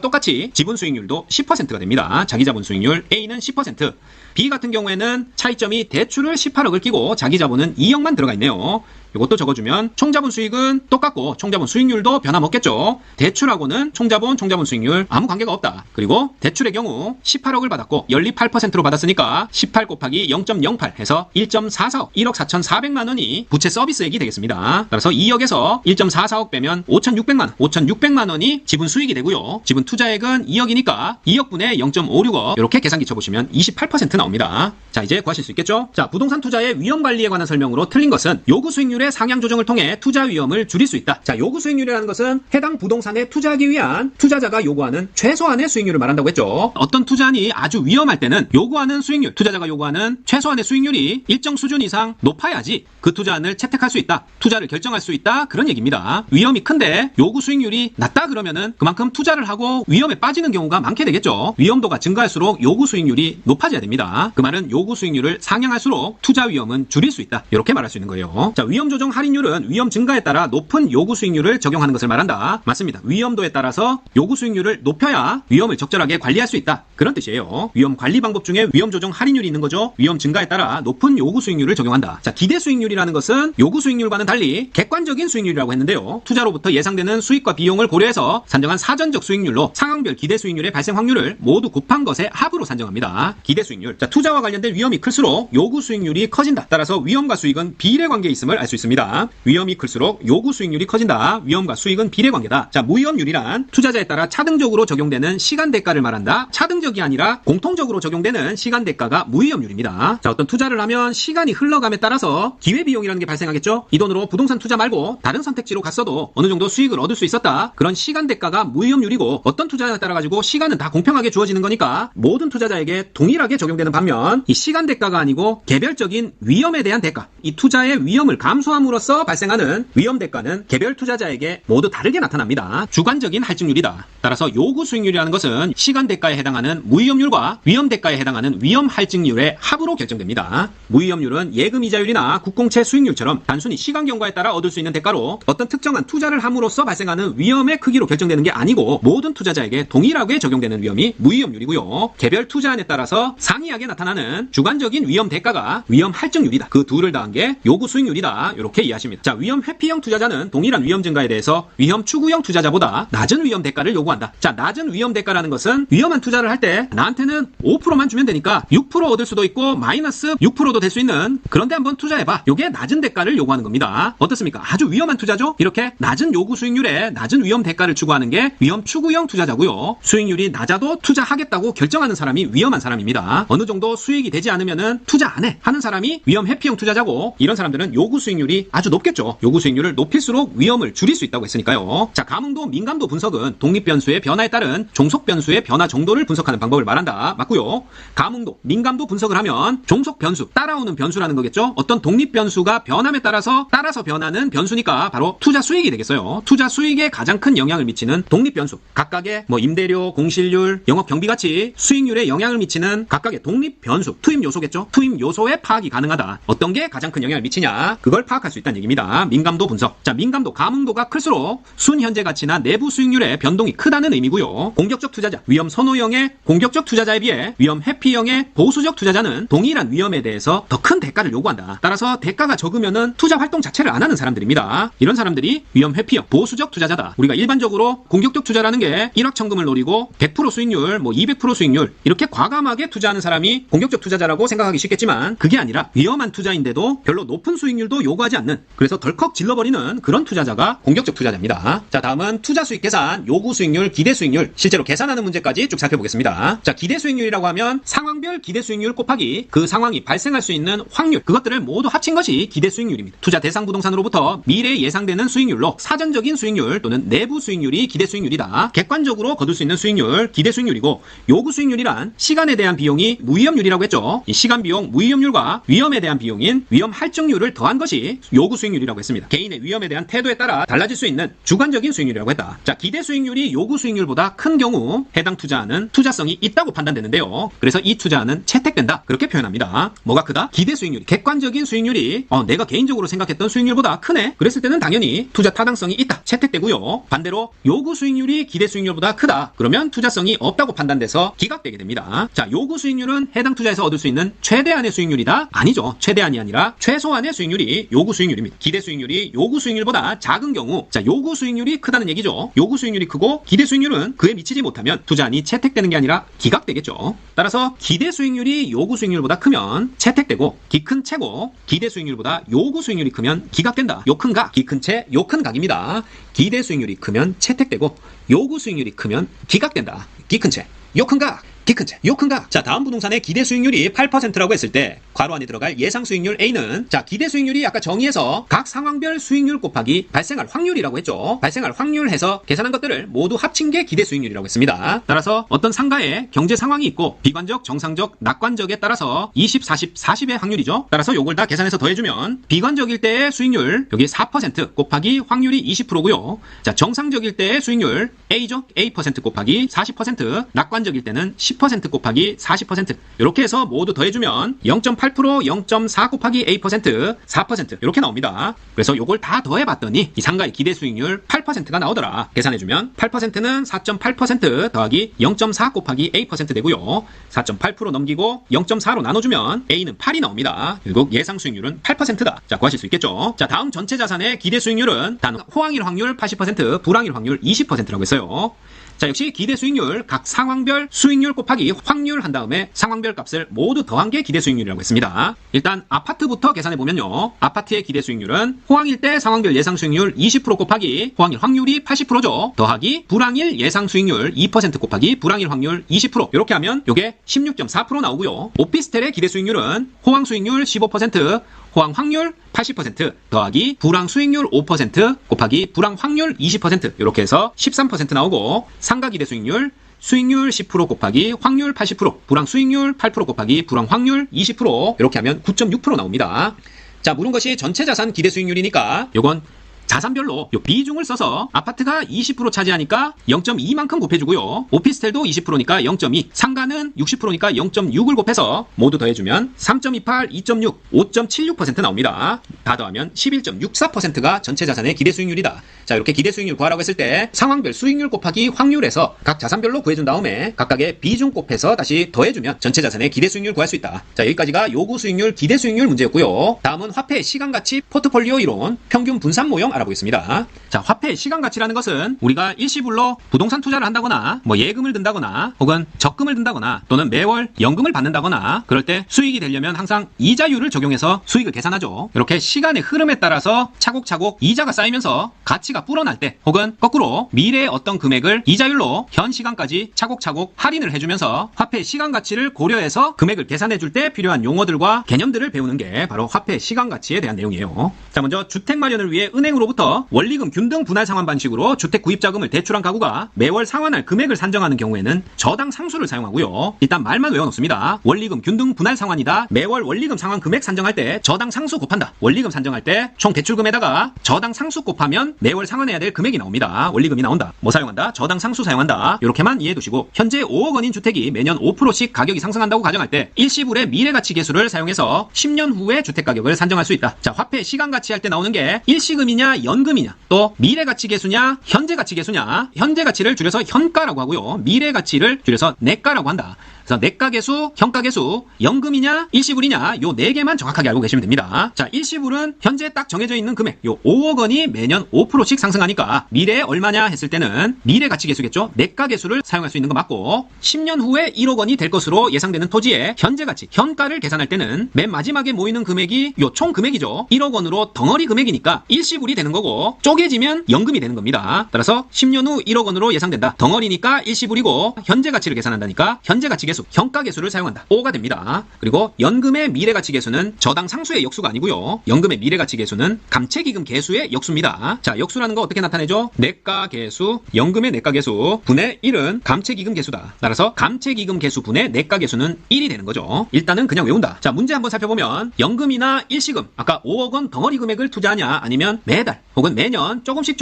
똑같이 지분 수익률도 10%가 됩니다. 자기 자본 수익률 A는 10%, B 같은 경우에는 차이점이 대출을 18억을 끼고 자기 자본은 2억만 들어가 있네요. 이것도 적어주면 총자본 수익은 똑같고 총자본 수익률도 변함없겠죠. 대출하고는 총자본 수익률 아무 관계가 없다. 그리고 대출의 경우 18억을 받았고 연립 8%로 받았으니까 18 곱하기 0.08 해서 1.44억, 1억 4,400만 원이 부채 서비스액이 되겠습니다. 따라서 2억에서 1.44억 빼면 5,600만 원이 지분 수익이 되고요. 지분 투자액은 2억이니까 2억분의 0.56억 이렇게 계산기 쳐보시면 28% 나옵니다. 자, 이제 구하실 수 있겠죠? 자, 부동산 투자의 위험 관리에 관한 설명으로 틀린 것은 요구 수익률 수익률의 상향 조정을 통해 투자 위험을 줄일 수 있다. 자, 요구 수익률이라는 것은 해당 부동산에 투자하기 위한 투자자가 요구하는 최소한의 수익률을 말한다고 했죠. 어떤 투자안이 아주 위험할 때는 요구하는 수익률, 투자자가 요구하는 최소한의 수익률이 일정 수준 이상 높아야지 그 투자안을 채택할 수 있다. 투자를 결정할 수 있다. 그런 얘기입니다. 위험이 큰데 요구 수익률이 낮다 그러면은 그만큼 투자를 하고 위험에 빠지는 경우가 많게 되겠죠. 위험도가 증가할수록 요구 수익률이 높아져야 됩니다. 그 말은 요구 수익률을 상향할수록 투자 위험은 줄일 수 있다. 이렇게 말할 수 있는 거예요. 자, 위험 조정 할인율은 위험 증가에 따라 높은 요구 수익률을 적용하는 것을 말한다. 맞습니다. 위험도에 따라서 요구 수익률을 높여야 위험을 적절하게 관리할 수 있다. 그런 뜻이에요. 위험 관리 방법 중에 위험 조정 할인율이 있는 거죠. 위험 증가에 따라 높은 요구 수익률을 적용한다. 자, 기대 수익률이라는 것은 요구 수익률과는 달리 객관적인 수익률이라고 했는데요. 투자로부터 예상되는 수익과 비용을 고려해서 산정한 사전적 수익률로 상황별 기대 수익률의 발생 확률을 모두 곱한 것의 합으로 산정합니다. 기대 수익률. 자, 투자와 관련된 위험이 클수록 요구 수익률이 커진다. 따라서 위험과 수익은 비례 관계에 있음을 알 수 있습니다. 위험이 클수록 요구 수익률이 커진다. 위험과 수익은 비례 관계다. 자, 무위험률이란 투자자에 따라 차등적으로 적용되는 시간 대가를 말한다. 차등적이 아니라 공통적으로 적용되는 시간 대가가 무위험률입니다. 자, 어떤 투자를 하면 시간이 흘러감에 따라서 기회비용이라는 게 발생하겠죠. 이 돈으로 부동산 투자 말고 다른 선택지로 갔어도 어느 정도 수익을 얻을 수 있었다. 그런 시간 대가가 무위험률이고, 어떤 투자에 따라 가지고 시간은 다 공평하게 주어지는 거니까 모든 투자자에게 동일하게 적용되는 반면 이 시간 대가가 아니고 개별적인 위험에 대한 대가, 이 투자의 위험을 감수함으로써 발생하는 위험 대가는 개별 투자자에게 모두 다르게 나타납니다. 주관적인 할증률이다. 따라서 요구 수익률이라는 것은 시간 대가에 해당하는 무위험률과 위험 대가에 해당하는 위험 할증률의 합으로 결정됩니다. 무위험률은 예금 이자율이나 국공채 수익률처럼 단순히 시간 경과에 따라 얻을 수 있는 대가로 어떤 특정한 투자를 함으로써 발생하는 위험의 크기로 결정되는 게 아니고 모든 투자자에게 동일하게 적용되는 위험이 무위험률이고요. 개별 투자안에 따라서 상이하게 나타나는 주관적인 위험 대가가 위험 할증률이다. 그 둘을 더한 게 요구 수익률이다. 이렇게 이해하십니다. 자, 위험 회피형 투자자는 동일한 위험 증가에 대해서 위험 추구형 투자자보다 낮은 위험 대가를 요구한다. 자, 낮은 위험 대가라는 것은 위험한 투자를 할 때 나한테는 5%만 주면 되니까 6% 얻을 수도 있고 마이너스 6%도 될 수 있는, 그런데 한번 투자해봐. 요게 낮은 대가를 요구하는 겁니다. 어떻습니까? 아주 위험한 투자죠? 이렇게 낮은 요구 수익률에 낮은 위험 대가를 추구하는 게 위험 추구형 투자자고요. 수익률이 낮아도 투자하겠다고 결정하는 사람이 위험한 사람입니다. 어느 정도 수익이 되지 않으면은 투자 안 해 하는 사람이 위험 회피형 투자자고, 이런 사람들은 요구 수익률이 아주 높겠죠. 요구 수익률을 높일수록 위험을 줄일 수 있다고 했으니까요. 자, 감흥도 민감도 분석은 독립 변수의 변화에 따른 종속 변수의 변화 정도를 분석하는 방법을 말한다. 맞고요. 감흥도, 민감도 분석을 하면 종속 변수, 따라오는 변수라는 거겠죠. 어떤 독립 변수가 변함에 따라서 변하는 변수니까 바로 투자 수익이 되겠어요. 투자 수익에 가장 큰 영향을 미치는 독립 변수, 각각의 임대료, 공실률, 영업 경비같이 수익률에 영향을 미치는 각각의 독립 변수, 투입 요소겠죠. 투입 요소의 파악이 가능하다. 어떤 게 가장 큰 영향을 미치냐, 그걸 파악할 수 있다는 얘기입니다. 민감도 분석. 자, 민감도, 감흥도가 클수록 순현재 가치나 내부 수익률의 변동이 크다는 의미고요. 공격적 투자자, 위험 선호형의 공격적 투자자에 비해 위험 회피형의 보수적 투자자는 동일한 위험에 대해서 더 큰 대가를 요구한다. 따라서 대가가 적으면은 투자 활동 자체를 안 하는 사람들입니다. 이런 사람들이 위험 회피형, 보수적 투자자다. 우리가 일반적으로 공격적 투자라는 게 일확천금을 노리고 100% 수익률, 200% 수익률 이렇게 과감하게 투자하는 사람이 공격적 투자자라고 생각하기 쉽겠지만, 그게 아니라 위험한 투자인데도 별로 높은 수익률도 요구하지 않는, 그래서 덜컥 질러버리는 그런 투자자가 공격적 투자자입니다. 자, 다음은 투자 수익 계산, 요구 수익률, 기대 수익률, 실제로 계산하는 문제까지 쭉 살펴보겠습니다. 자, 기대 수익률이라고 하면 상황별 기대 수익률 곱하기 그 상황이 발생할 수 있는 확률, 그것들을 모두 합친 것이 기대 수익률입니다. 투자 대상 부동산으로부터 미래에 예상되는 수익률로 사전적인 수익률 또는 내부 수익률이 기대 수익률이다. 객관적으로 거둘 수 있는 수익률, 기대 수익률이고, 요구 수익률이란 시간에 대한 비용이 무위험률이라고 했죠. 이 시간 비용, 무위험률과 위험에 대한 비용인 위험 할증률을 더한 것이 요구 수익률이라고 했습니다. 개인의 위험에 대한 태도에 따라 달라질 수 있는 주관적인 수익률이라고 했다. 자, 기대 수익률이 요구 수익률보다 큰 경우 해당 투자안은 투자성이 있다고 판단되는데요. 그래서 이 투자안은 채택된다. 그렇게 표현합니다. 뭐가 크다? 기대 수익률이, 객관적인 수익률이 내가 개인적으로 생각했던 수익률보다 크네. 그랬을 때는 당연히 투자 타당성이 있다. 채택되고요. 반대로 요구 수익률이 기대 수익률보다 크다. 그러면 투자성이 없다고 판단돼서 기각되게 됩니다. 자, 요구 수익률은 해당 투자에서 얻을 수 있는 최대한의 수익률이다? 아니죠. 최대한이 아니라 최소한의 수익률이 요구 수익률입니다. 기대 수익률이 요구 수익률보다 작은 경우, 자, 요구 수익률이 크다는 얘기죠. 요구 수익률이 크고 기대 수익률은 그에 미치지 못하면 투자안이 채택되는 게 아니라 기각되겠죠. 따라서 기대 수익률이 요구 수익률보다 크면 채택되고, 기 큰 채고 기대 수익률보다 요구 수익률이 크면 기각된다. 요 큰 각, 기 큰 채, 요 큰 각입니다. 기대 수익률이 크면 채택되고 요구 수익률이 크면 기각된다. 기 큰 채, 요 큰 각, 기 큰 채, 요 큰 각. 자, 다음 부동산의 기대 수익률이 8%라고 했을 때 괄호 안에 들어갈 예상 수익률 A는 자 기대 수익률이 아까 정의해서 각 상황별 수익률 곱하기 발생할 확률이라고 했죠. 발생할 확률 해서 계산한 것들을 모두 합친 게 기대 수익률이라고 했습니다. 따라서 어떤 상가의 경제 상황이 있고 비관적, 정상적, 낙관적에 따라서 20, 40, 40의 확률이죠. 따라서 요걸 다 계산해서 더해주면 비관적일 때의 수익률 여기 4% 곱하기 확률이 20%고요. 자 정상적일 때의 수익률 A죠. A% 곱하기 40%, 낙관적일 때는 10% 곱하기 40%. 이렇게 해서 모두 더해주면 0.8%, 0.4 곱하기 A%, 4% 이렇게 나옵니다. 그래서 요걸 다 더해봤더니 이 상가의 기대 수익률 8%가 나오더라. 계산해주면 8%는 4.8% 더하기 0.4 곱하기 A% 되고요. 4.8% 넘기고 0.4로 나눠주면 A는 8이 나옵니다. 결국 예상 수익률은 8%다. 자 구하실 수 있겠죠. 자 다음 전체 자산의 기대 수익률은 단 호황일 확률 80%, 불황일 확률 20%라고 했어요. 자 역시 기대 수익률 각 상황별 수익률 곱하기 확률 한 다음에 상황별 값을 모두 더한 게 기대 수익률이라고 했습니다. 일단 아파트부터 계산해 보면요. 아파트의 기대 수익률은 호황일 때 상황별 예상 수익률 20% 곱하기 호황일 확률이 80%죠. 더하기 불황일 예상 수익률 2% 곱하기 불황일 확률 20% 이렇게 하면 요게 16.4% 나오고요. 오피스텔의 기대 수익률은 호황 수익률 15%, 호황 확률 80% 더하기 불황 수익률 5% 곱하기 불황 확률 20% 이렇게 해서 13% 나오고 상가 기대 수익률 10% 곱하기 확률 80%, 불황 수익률 8% 곱하기 불황 확률 20% 이렇게 하면 9.6% 나옵니다. 자, 물은 것이 전체 자산 기대 수익률이니까 요건 자산별로 요 비중을 써서 아파트가 20% 차지하니까 0.2만큼 곱해주고요. 오피스텔도 20%니까 0.2, 상가는 60%니까 0.6을 곱해서 모두 더해주면 3.28, 2.6, 5.76% 나옵니다. 다 더하면 11.64%가 전체 자산의 기대 수익률이다. 자 이렇게 기대 수익률 구하라고 했을 때 상황별 수익률 곱하기 확률에서 각 자산별로 구해준 다음에 각각의 비중 곱해서 다시 더해주면 전체 자산의 기대 수익률 구할 수 있다. 자 여기까지가 요구 수익률, 기대 수익률 문제였고요. 다음은 화폐 시간가치 포트폴리오 이론 평균 분산 모형 알아보겠습니다. 자, 화폐의 시간 가치라는 것은 우리가 일시불로 부동산 투자를 한다거나 뭐 예금을 든다거나 혹은 적금을 든다거나 또는 매월 연금을 받는다거나 그럴 때 수익이 되려면 항상 이자율을 적용해서 수익을 계산하죠. 이렇게 시간의 흐름에 따라서 차곡차곡 이자가 쌓이면서 가치가 불어날 때 혹은 거꾸로 미래의 어떤 금액을 이자율로 현 시간까지 차곡차곡 할인을 해주면서 화폐의 시간 가치를 고려해서 금액을 계산해 줄 때 필요한 용어들과 개념들을 배우는 게 바로 화폐의 시간 가치에 대한 내용이에요. 자, 먼저 주택 마련을 위해 은행으로부터 원리금 균등 분할 상환 방식으로 주택 구입 자금을 대출한 가구가 매월 상환할 금액을 산정하는 경우에는 저당 상수를 사용하고요. 일단 말만 외워놓습니다. 원리금 균등 분할 상환이다. 매월 원리금 상환 금액 산정할 때 저당 상수 곱한다. 원리금 산정할 때 총 대출금에다가 저당 상수 곱하면 매월 상환해야 될 금액이 나옵니다. 원리금이 나온다. 뭐 사용한다? 저당 상수 사용한다. 이렇게만 이해해 두시고 현재 5억 원인 주택이 매년 5%씩 가격이 상승한다고 가정할 때 일시불의 미래가치 계수를 사용해서 10년 후에 주택 가격을 산정할 수 있다. 자, 화폐 시간 가치 할 때 나오는 게 일시금이냐 연금이냐 또 미래가치 계수냐 현재가치 계수냐 현재가치를 줄여서 현가라고 하고요. 미래가치를 줄여서 내가라고 한다. 그래서 내가계수, 현가계수, 연금이냐, 일시불이냐 요 4개만 정확하게 알고 계시면 됩니다. 자, 일시불은 현재 딱 정해져 있는 금액 요 5억 원이 매년 5%씩 상승하니까 미래에 얼마냐 했을 때는 미래가치계수겠죠. 내가계수를 사용할 수 있는 거 맞고 10년 후에 1억 원이 될 것으로 예상되는 토지의 현재가치, 현가를 계산할 때는 맨 마지막에 모이는 금액이 요 총 금액이죠. 1억 원으로 덩어리 금액이니까 일시불이 되는 거고 쪼개지면 연금이 되는 겁니다. 따라서 10년 후 1억 원으로 예상된다. 덩어리니까 일시불이고 현재가치를 계산한다니까 현재가치계수 현가계수를 사용한다. 5가 됩니다. 그리고 연금의 미래가치계수는 저당 상수의 역수가 아니고요. 연금의 미래가치계수는 감채기금 계수의 역수입니다. 자, 역수라는 거 어떻게 나타내죠? 내가계수, 연금의 내가계수 분의 1은 감채기금 계수다. 따라서 감채기금 계수 분의 내가계수는 1이 되는 거죠. 일단은 그냥 외운다. 자, 문제 한번 살펴보면 연금이나 일시금 아까 5억 원 덩어리 금액을 투자하냐 아니면 매달 혹은 매년 조금씩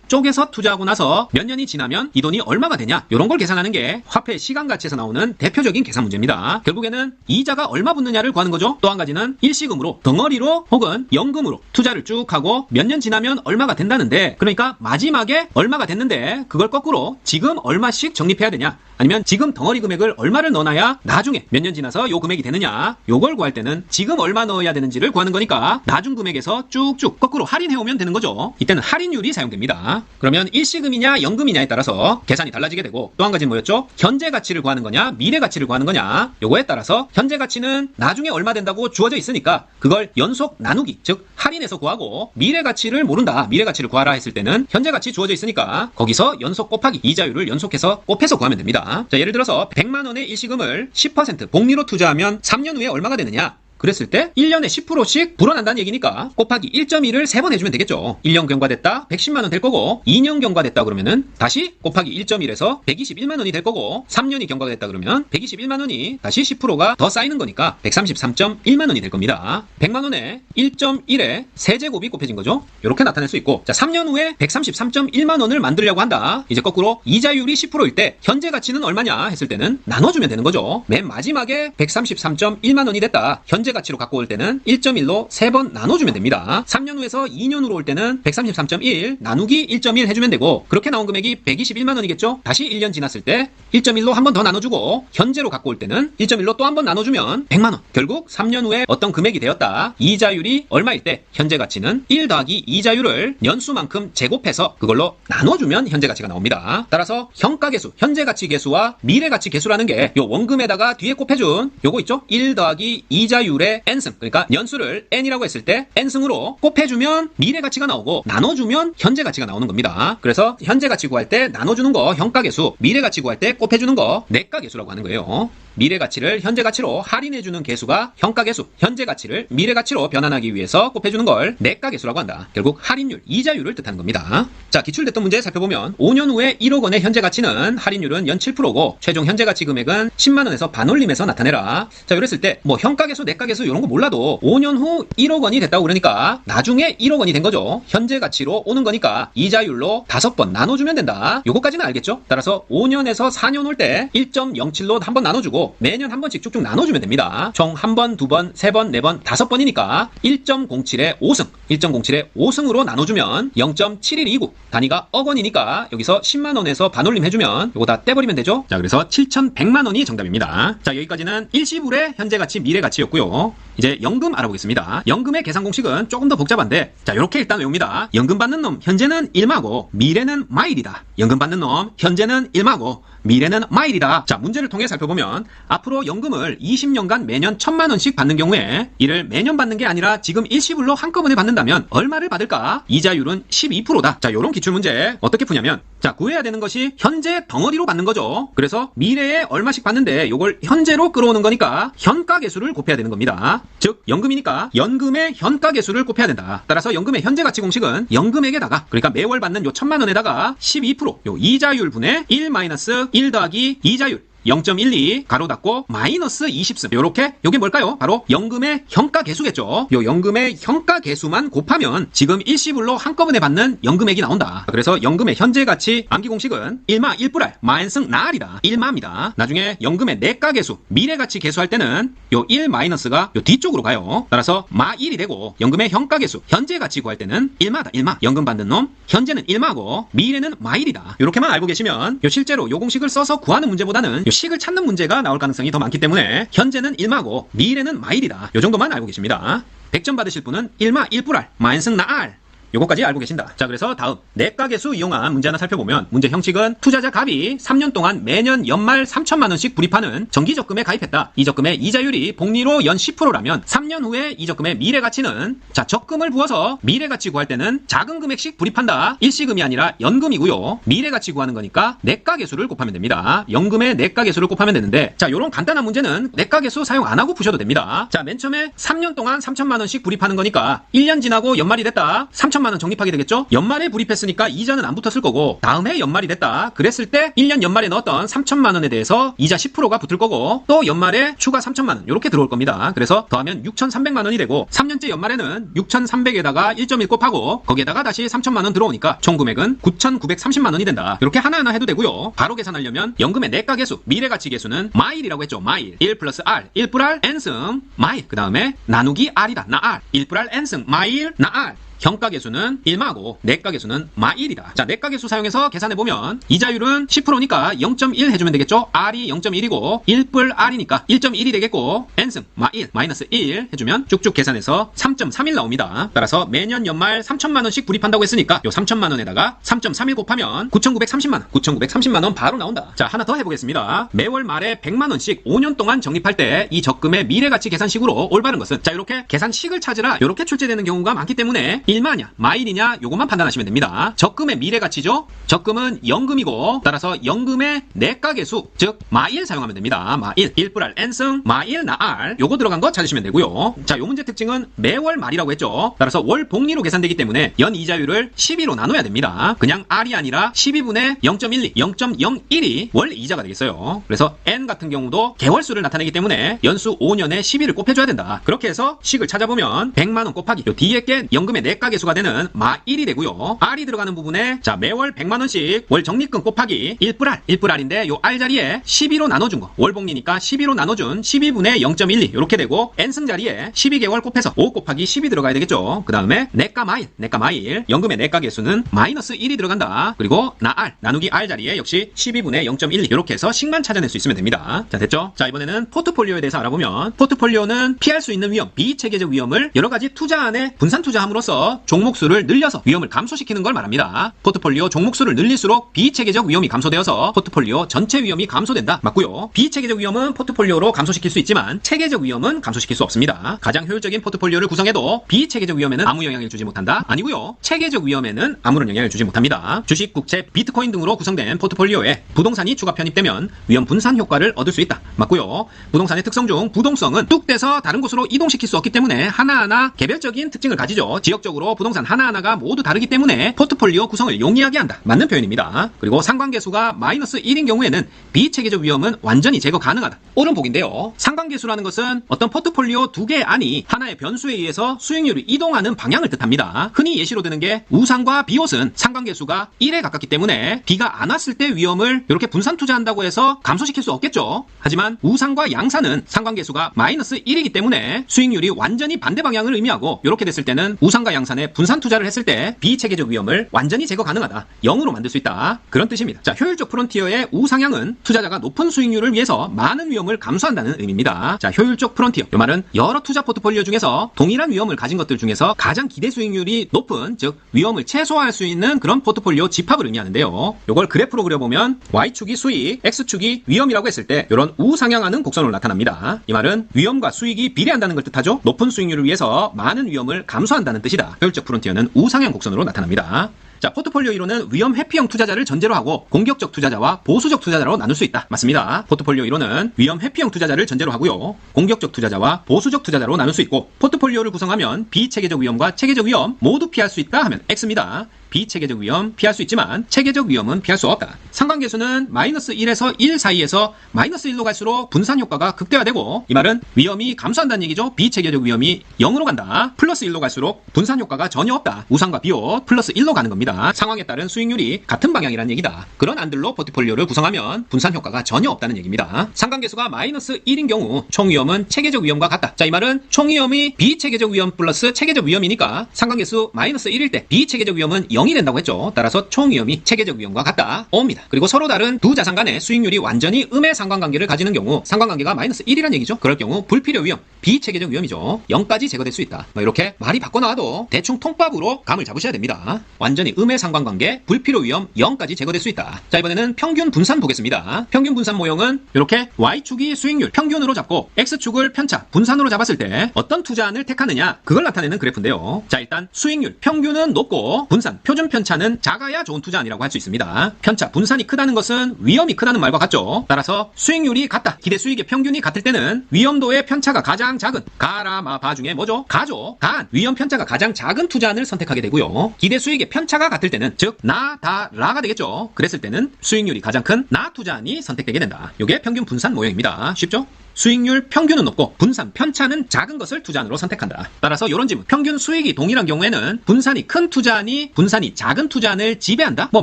쪼개서 투자하고 나서 몇 년이 지나면 이 돈이 얼마가 되냐 이런 걸 계산하는 게 화폐 시간가치에서 나오는 대표적인 계산 문제입니다. 결국에는 이자가 얼마 붙느냐를 구하는 거죠. 또 한 가지는 일시금으로 덩어리로 혹은 연금으로 투자를 쭉 하고 몇 년 지나면 얼마가 된다는데 그러니까 마지막에 얼마가 됐는데 그걸 거꾸로 지금 얼마씩 적립해야 되냐 아니면 지금 덩어리 금액을 얼마를 넣어놔야 나중에 몇 년 지나서 요 금액이 되느냐 요걸 구할 때는 지금 얼마 넣어야 되는지를 구하는 거니까 나중 금액에서 쭉쭉 거꾸로 할인해오면 되는 거죠. 이때는 할인율이 사용됩니다. 그러면 일시금이냐 연금이냐에 따라서 계산이 달라지게 되고 또 한 가지는 뭐였죠? 현재 가치를 구하는 거냐 미래 가치를 구하는 거냐 요거에 따라서 현재 가치는 나중에 얼마 된다고 주어져 있으니까 그걸 연속 나누기 즉 할인해서 구하고 미래 가치를 모른다 미래 가치를 구하라 했을 때는 현재 가치 주어져 있으니까 거기서 연속 곱하기 이자율을 연속해서 곱해서 구하면 됩니다. 자, 예를 들어서 100만 원의 일시금을 10% 복리로 투자하면 3년 후에 얼마가 되느냐 그랬을 때 1년에 10%씩 불어난다는 얘기니까 곱하기 1.1을 3번 해주면 되겠죠. 1년 경과됐다 110만원 될 거고 2년 경과됐다 그러면은 다시 곱하기 1.1에서 121만원이 될 거고 3년이 경과됐다 그러면 121만원이 다시 10%가 더 쌓이는 거니까 133.1만원이 될 겁니다. 100만원에 1.1에 세제곱이 곱해진 거죠. 이렇게 나타낼 수 있고, 자 3년 후에 133.1만원을 만들려고 한다. 이제 거꾸로 이자율이 10%일 때 현재 가치는 얼마냐 했을 때는 나눠주면 되는 거죠. 맨 마지막에 133.1만원이 됐다. 현재 가치로 갖고 올 때는 1.1로 3번 나눠주면 됩니다. 3년 후에서 2년으로 올 때는 133.1 나누기 1.1 해주면 되고, 그렇게 나온 금액이 121만원이겠죠. 다시 1년 지났을 때 1.1로 한 번 더 나눠주고 현재로 갖고 올 때는 1.1로 또 한 번 나눠주면 100만원. 결국 3년 후에 어떤 금액이 되었다. 이자율이 얼마일 때 현재 가치는 1 더하기 이자율을 년수만큼 제곱해서 그걸로 나눠주면 현재 가치가 나옵니다. 따라서 현가계수, 현재 가치 계수와 미래 가치 계수라는 게 요 원금에다가 뒤에 곱해준 요거 있죠? 1 더하기 이자율의 n승, 그러니까 년수를 n이라고 했을 때 n승으로 곱해주면 미래 가치가 나오고 나눠주면 현재 가치가 나오는 겁니다. 그래서 현재 가치 구할 때 나눠주는 거 현가계수, 미래 가치 구할 때 곱해주는 거 내가계수라고 하는 거예요. 미래 가치를 현재 가치로 할인해주는 계수가 현가계수, 현재 가치를 미래 가치로 변환하기 위해서 곱해주는 걸 내가계수라고 한다. 결국 할인율, 이자율을 뜻하는 겁니다. 자, 기출됐던 문제 살펴보면 5년 후에 1억 원의 현재 가치는 할인율은 연 7%고 최종 현재 가치 금액은 10만 원에서 반올림해서 나타내라. 자, 이랬을 때 뭐 현가계수, 내가계수 이런 거 몰라도 5년 후 1억 원이 됐다고 그러니까 나중에 1억 원이 된 거죠. 현재 가치로 오는 거니까 이자율로 5번 나눠주면 된다. 요거까지는 알겠죠? 따라서 5년에서 4년 올 때 1.07로 한 번 나눠주고 매년 한 번씩 쭉쭉 나눠주면 됩니다. 총 한 번, 두 번, 세 번, 네 번, 5번이니까 1.07의 5승, 1.07의 5승으로 나눠주면 0.7129. 단위가 억 원이니까 여기서 10만 원에서 반올림 해주면 요거 다 떼버리면 되죠. 자, 그래서 7,100만 원이 정답입니다. 자, 여기까지는 일시불의 현재 가치, 미래 가치였고요. 이제 연금 알아보겠습니다. 연금의 계산 공식은 조금 더 복잡한데, 자, 요렇게 일단 외웁니다. 연금 받는 놈 현재는 일마고 미래는 마일이다. 연금 받는 놈 현재는 일마고 미래는 마일이다. 자, 문제를 통해 살펴보면 앞으로 연금을 20년간 매년 1,000만 원씩 받는 경우에 이를 매년 받는 게 아니라 지금 일시불로 한꺼번에 받는다면 얼마를 받을까? 이자율은 12%다. 자, 요런 기출문제 어떻게 푸냐면, 자, 구해야 되는 것이 현재 덩어리로 받는 거죠. 그래서 미래에 얼마씩 받는데 요걸 현재로 끌어오는 거니까 현가계수를 곱해야 되는 겁니다. 즉 연금이니까 연금의 현가계수를 곱해야 된다. 따라서 연금의 현재 가치 공식은 연금액에다가, 그러니까 매월 받는 요 1,000만 원에다가 12%, 요 이자율 분의 1 더하기 이자율 0.12 가로 닫고 마이너스 20승. 요렇게 요게 뭘까요? 바로 연금의 현가계수겠죠. 요 연금의 현가계수만 곱하면 지금 일시불로 한꺼번에 받는 연금액이 나온다. 그래서 연금의 현재 가치 암기 공식은 1마 1불알 마인승 나알이다. 1마입니다. 나중에 연금의 내가계수 미래 가치 계수할 때는 요 1 마이너스가 요 뒤쪽으로 가요. 따라서 마 1이 되고 연금의 현가계수 현재 가치 구할 때는 1마다. 1마. 연금 받는 놈 현재는 1마고 미래는 마 1이다. 요렇게만 알고 계시면 요 실제로 요 공식을 써서 구하는 문제보다는 요 식을 찾는 문제가 나올 가능성이 더 많기 때문에 현재는 1마고 미래는 마일이다. 요 정도만 알고 계십니다. 100점 받으실 분은 1마 1불알 마인승 나알 요거까지 알고 계신다. 자, 그래서 다음 내가계수 이용한 문제 하나 살펴보면 문제 형식은 투자자 갑이 3년 동안 매년 연말 3천만 원씩 불입하는 정기적금에 가입했다. 이 적금의 이자율이 복리로 연 10%라면 3년 후에 이 적금의 미래 가치는, 자, 적금을 부어서 미래 가치 구할 때는 작은 금액씩 불입한다. 일시금이 아니라 연금이고요. 미래 가치 구하는 거니까 내가계수를 곱하면 됩니다. 연금의 내가계수를 곱하면 되는데, 자, 요런 간단한 문제는 내가계수 사용 안 하고 푸셔도 됩니다. 자, 맨 처음에 3년 동안 3천만 원씩 불입하는 거니까 1년 지나고 연말이 됐다. 3천만 원 적립하게 되겠죠? 연말에 불입했으니까 이자는 안 붙었을 거고, 다음에 연말이 됐다. 그랬을 때 1년 연말에 넣었던 3천만 원에 대해서 이자 10%가 붙을 거고, 또 연말에 추가 3천만 원 이렇게 들어올 겁니다. 그래서 더하면 6,300만 원이 되고 3년째 연말에는 6,300에다가 1.1 곱하고 거기에다가 다시 3천만 원 들어오니까 총 금액은 9,930만 원이 된다. 이렇게 하나하나 해도 되고요. 바로 계산하려면 연금의 내가계수, 미래가치 계수는 마일이라고 했죠. 마일. 1 플러스 R. 1불알 n승 마일. 그 다음에 나누기 R이다. 나R. 1불알 n승 마일 나R. 현가계수는 1마고 내가계수는 마1이다. 자, 내가계수 사용해서 계산해보면 이자율은 10%니까 0.1 해주면 되겠죠? R이 0.1이고 1불 R이니까 1.1이 되겠고 n승 마1 마이너스 1 해주면 쭉쭉 계산해서 3.31 나옵니다. 따라서 매년 연말 3천만 원씩 불입한다고 했으니까 요 3천만 원에다가 3.31 곱하면 9,930만 원. 9,930만 원 바로 나온다. 자, 하나 더 해보겠습니다. 매월 말에 100만 원씩 5년 동안 적립할 때 이 적금의 미래가치 계산식으로 올바른 것은, 자, 이렇게 계산식을 찾으라 이렇게 출제되는 경우가 많기 때문에 일마냐, 마일이냐 요것만 판단하시면 됩니다. 적금의 미래 가치죠. 적금은 연금이고 따라서 연금의 내가계수 즉 마일 사용하면 됩니다. 마일 1불알 n승 마일 나알 요거 들어간 거 찾으시면 되고요. 자, 요 문제 특징은 매월 말이라고 했죠. 따라서 월 복리로 계산되기 때문에 연 이자율을 12로 나눠야 됩니다. 그냥 R이 아니라 12분의 0.12, 0.01이 월 이자가 되겠어요. 그래서 n 같은 경우도 개월수를 나타내기 때문에 연수 5년에 12를 곱해줘야 된다. 그렇게 해서 식을 찾아보면 100만원 곱하기 요 뒤에 게 연금의 내가계수가 되는 마1이 되고요. R이 들어가는 부분에 자 매월 100만원씩 월 적립금 곱하기 1불알인데 요 R 자리에 12로 나눠준 거 월복리니까 12로 나눠준 12분의 0.12 이렇게 되고 n승 자리에 12개월 곱해서 5 곱하기 10이 들어가야 되겠죠. 그 다음에 내가 마일 연금의 내가계수는 마이너스 1이 들어간다. 그리고 나R 나누기 R 자리에 역시 12분의 0.12 이렇게 해서 식만 찾아낼 수 있으면 됩니다. 자, 됐죠? 자, 이번에는 포트폴리오에 대해서 알아보면 포트폴리오는 피할 수 있는 위험, 비체계적 위험을 여러가지 투자안에 분산 투자함으로써 종목수를 늘려서 위험을 감소시키는 걸 말합니다. 포트폴리오 종목수를 늘릴수록 비체계적 위험이 감소되어서 포트폴리오 전체 위험이 감소된다. 맞고요. 비체계적 위험은 포트폴리오로 감소시킬 수 있지만 체계적 위험은 감소시킬 수 없습니다. 가장 효율적인 포트폴리오를 구성해도 비체계적 위험에는 아무 영향을 주지 못한다? 아니고요. 체계적 위험에는 아무런 영향을 주지 못합니다. 주식, 국채, 비트코인 등으로 구성된 포트폴리오에 부동산이 추가 편입되면 위험 분산 효과를 얻을 수 있다. 맞고요. 부동산의 특성 중 부동성은 뚝 떼서 다른 곳으로 이동시킬 수 없기 때문에 하나하나 개별적인 특징을 가지죠. 지역적으로 부동산 하나하나가 모두 다르기 때문에 포트폴리오 구성을 용이하게 한다. 맞는 표현입니다. 그리고 상관계수가 마이너스 1인 경우에는 비체계적 위험은 완전히 제거 가능하다. 옳은 복인데요. 상관계수라는 것은 어떤 포트폴리오 두 개의 안이 하나의 변수에 의해서 수익률이 이동하는 방향을 뜻합니다. 흔히 예시로 드는 게 우상과 비옷은 상관계수가 1에 가깝기 때문에 비가 안 왔을 때 위험을 이렇게 분산 투자한다고 해서 감소시킬 수 없겠죠. 하지만 우상과 양사는 상관계수가 마이너스 1이기 때문에 수익률이 완전히 반대 방향을 의미하고 이렇게 됐을 때는 우상과 양산에 분산 투자를 했을 때 비체계적 위험을 완전히 제거 가능하다. 0으로 만들 수 있다. 그런 뜻입니다. 자, 효율적 프론티어의 우상향은 투자자가 높은 수익률을 위해서 많은 위험을 감수한다는 의미입니다. 자, 효율적 프론티어. 이 말은 여러 투자 포트폴리오 중에서 동일한 위험을 가진 것들 중에서 가장 기대 수익률이 높은 즉 위험을 최소화할 수 있는 그런 포트폴리오 집합을 의미하는데요. 이걸 그래프로 그려보면 Y축이 수익, X축이 위험이라고 했을 때 이런 우상향하는 곡선으로 나타납니다. 이 말은 위험과 수익이 비례한다는 걸 뜻하죠. 높은 수익률을 위해서 많은 위험을 감수한다는 뜻이다. 효율적 프론티어는 우상향 곡선으로 나타납니다. 자, 포트폴리오 이론은 위험 회피형 투자자를 전제로 하고 공격적 투자자와 보수적 투자자로 나눌 수 있다. 맞습니다. 포트폴리오 이론은 위험 회피형 투자자를 전제로 하고요. 공격적 투자자와 보수적 투자자로 나눌 수 있고 포트폴리오를 구성하면 비체계적 위험과 체계적 위험 모두 피할 수 있다 하면 X입니다. 비체계적 위험 피할 수 있지만 체계적 위험은 피할 수 없다. 상관계수는 마이너스 1에서 1 사이에서 마이너스 1로 갈수록 분산 효과가 극대화되고 이 말은 위험이 감소한다는 얘기죠. 비체계적 위험이 0으로 간다. 플러스 1로 갈수록 분산 효과가 전혀 없다. 우상과 비옷 플러스 1로 가는 겁니다. 상황에 따른 수익률이 같은 방향이라는 얘기다. 그런 안들로 포트폴리오를 구성하면 분산 효과가 전혀 없다는 얘기입니다. 상관계수가 마이너스 1인 경우 총위험은 체계적 위험과 같다. 자, 이 말은 총위험이 비체계적 위험 플러스 체계적 위험이니까 상관계수 마이너스 1일 때 비체계적 위험은 0이 된다고 했죠. 따라서 총위험이 체계적 위험과 같다. 옵니다. 그리고 서로 다른 두 자산 간의 수익률이 완전히 음의 상관관계를 가지는 경우 상관관계가 마이너스 1이란 얘기죠. 그럴 경우 불필요 위험, 비체계적 위험이죠. 0까지 제거될 수 있다. 이렇게 말이 바꿔나와도 대충 통밥으로 감을 잡으셔야 됩니다. 완전히 음의 상관관계, 불필요 위험 0까지 제거될 수 있다. 자, 이번에는 평균 분산 보겠습니다. 평균 분산 모형은 이렇게 Y축이 수익률 평균으로 잡고 X축을 편차 분산으로 잡았을 때 어떤 투자안을 택하느냐 그걸 나타내는 그래프인데요. 자, 일단 수익률 평균은 높고 분산 표준 편차는 작아야 좋은 투자안이라고 할 수 있습니다. 편차 분산이 크다는 것은 위험이 크다는 말과 같죠. 따라서 수익률이 같다. 기대 수익의 평균이 같을 때는 위험도의 편차가 가장 작은 가라마바 중에 뭐죠? 가죠. 간 위험 편차가 가장 작은 투자안을 선택하게 되고요. 기대 수익의 편차가 같을 때는 즉 나, 다, 라가 되겠죠. 그랬을 때는 수익률이 가장 큰 나 투자안이 선택되게 된다. 이게 평균 분산 모형입니다. 쉽죠? 수익률 평균은 높고 분산 편차는 작은 것을 투자안으로 선택한다. 따라서 이런 질문 평균 수익이 동일한 경우에는 분산이 큰 투자안이 분산이 작은 투자안을 지배한다? 뭐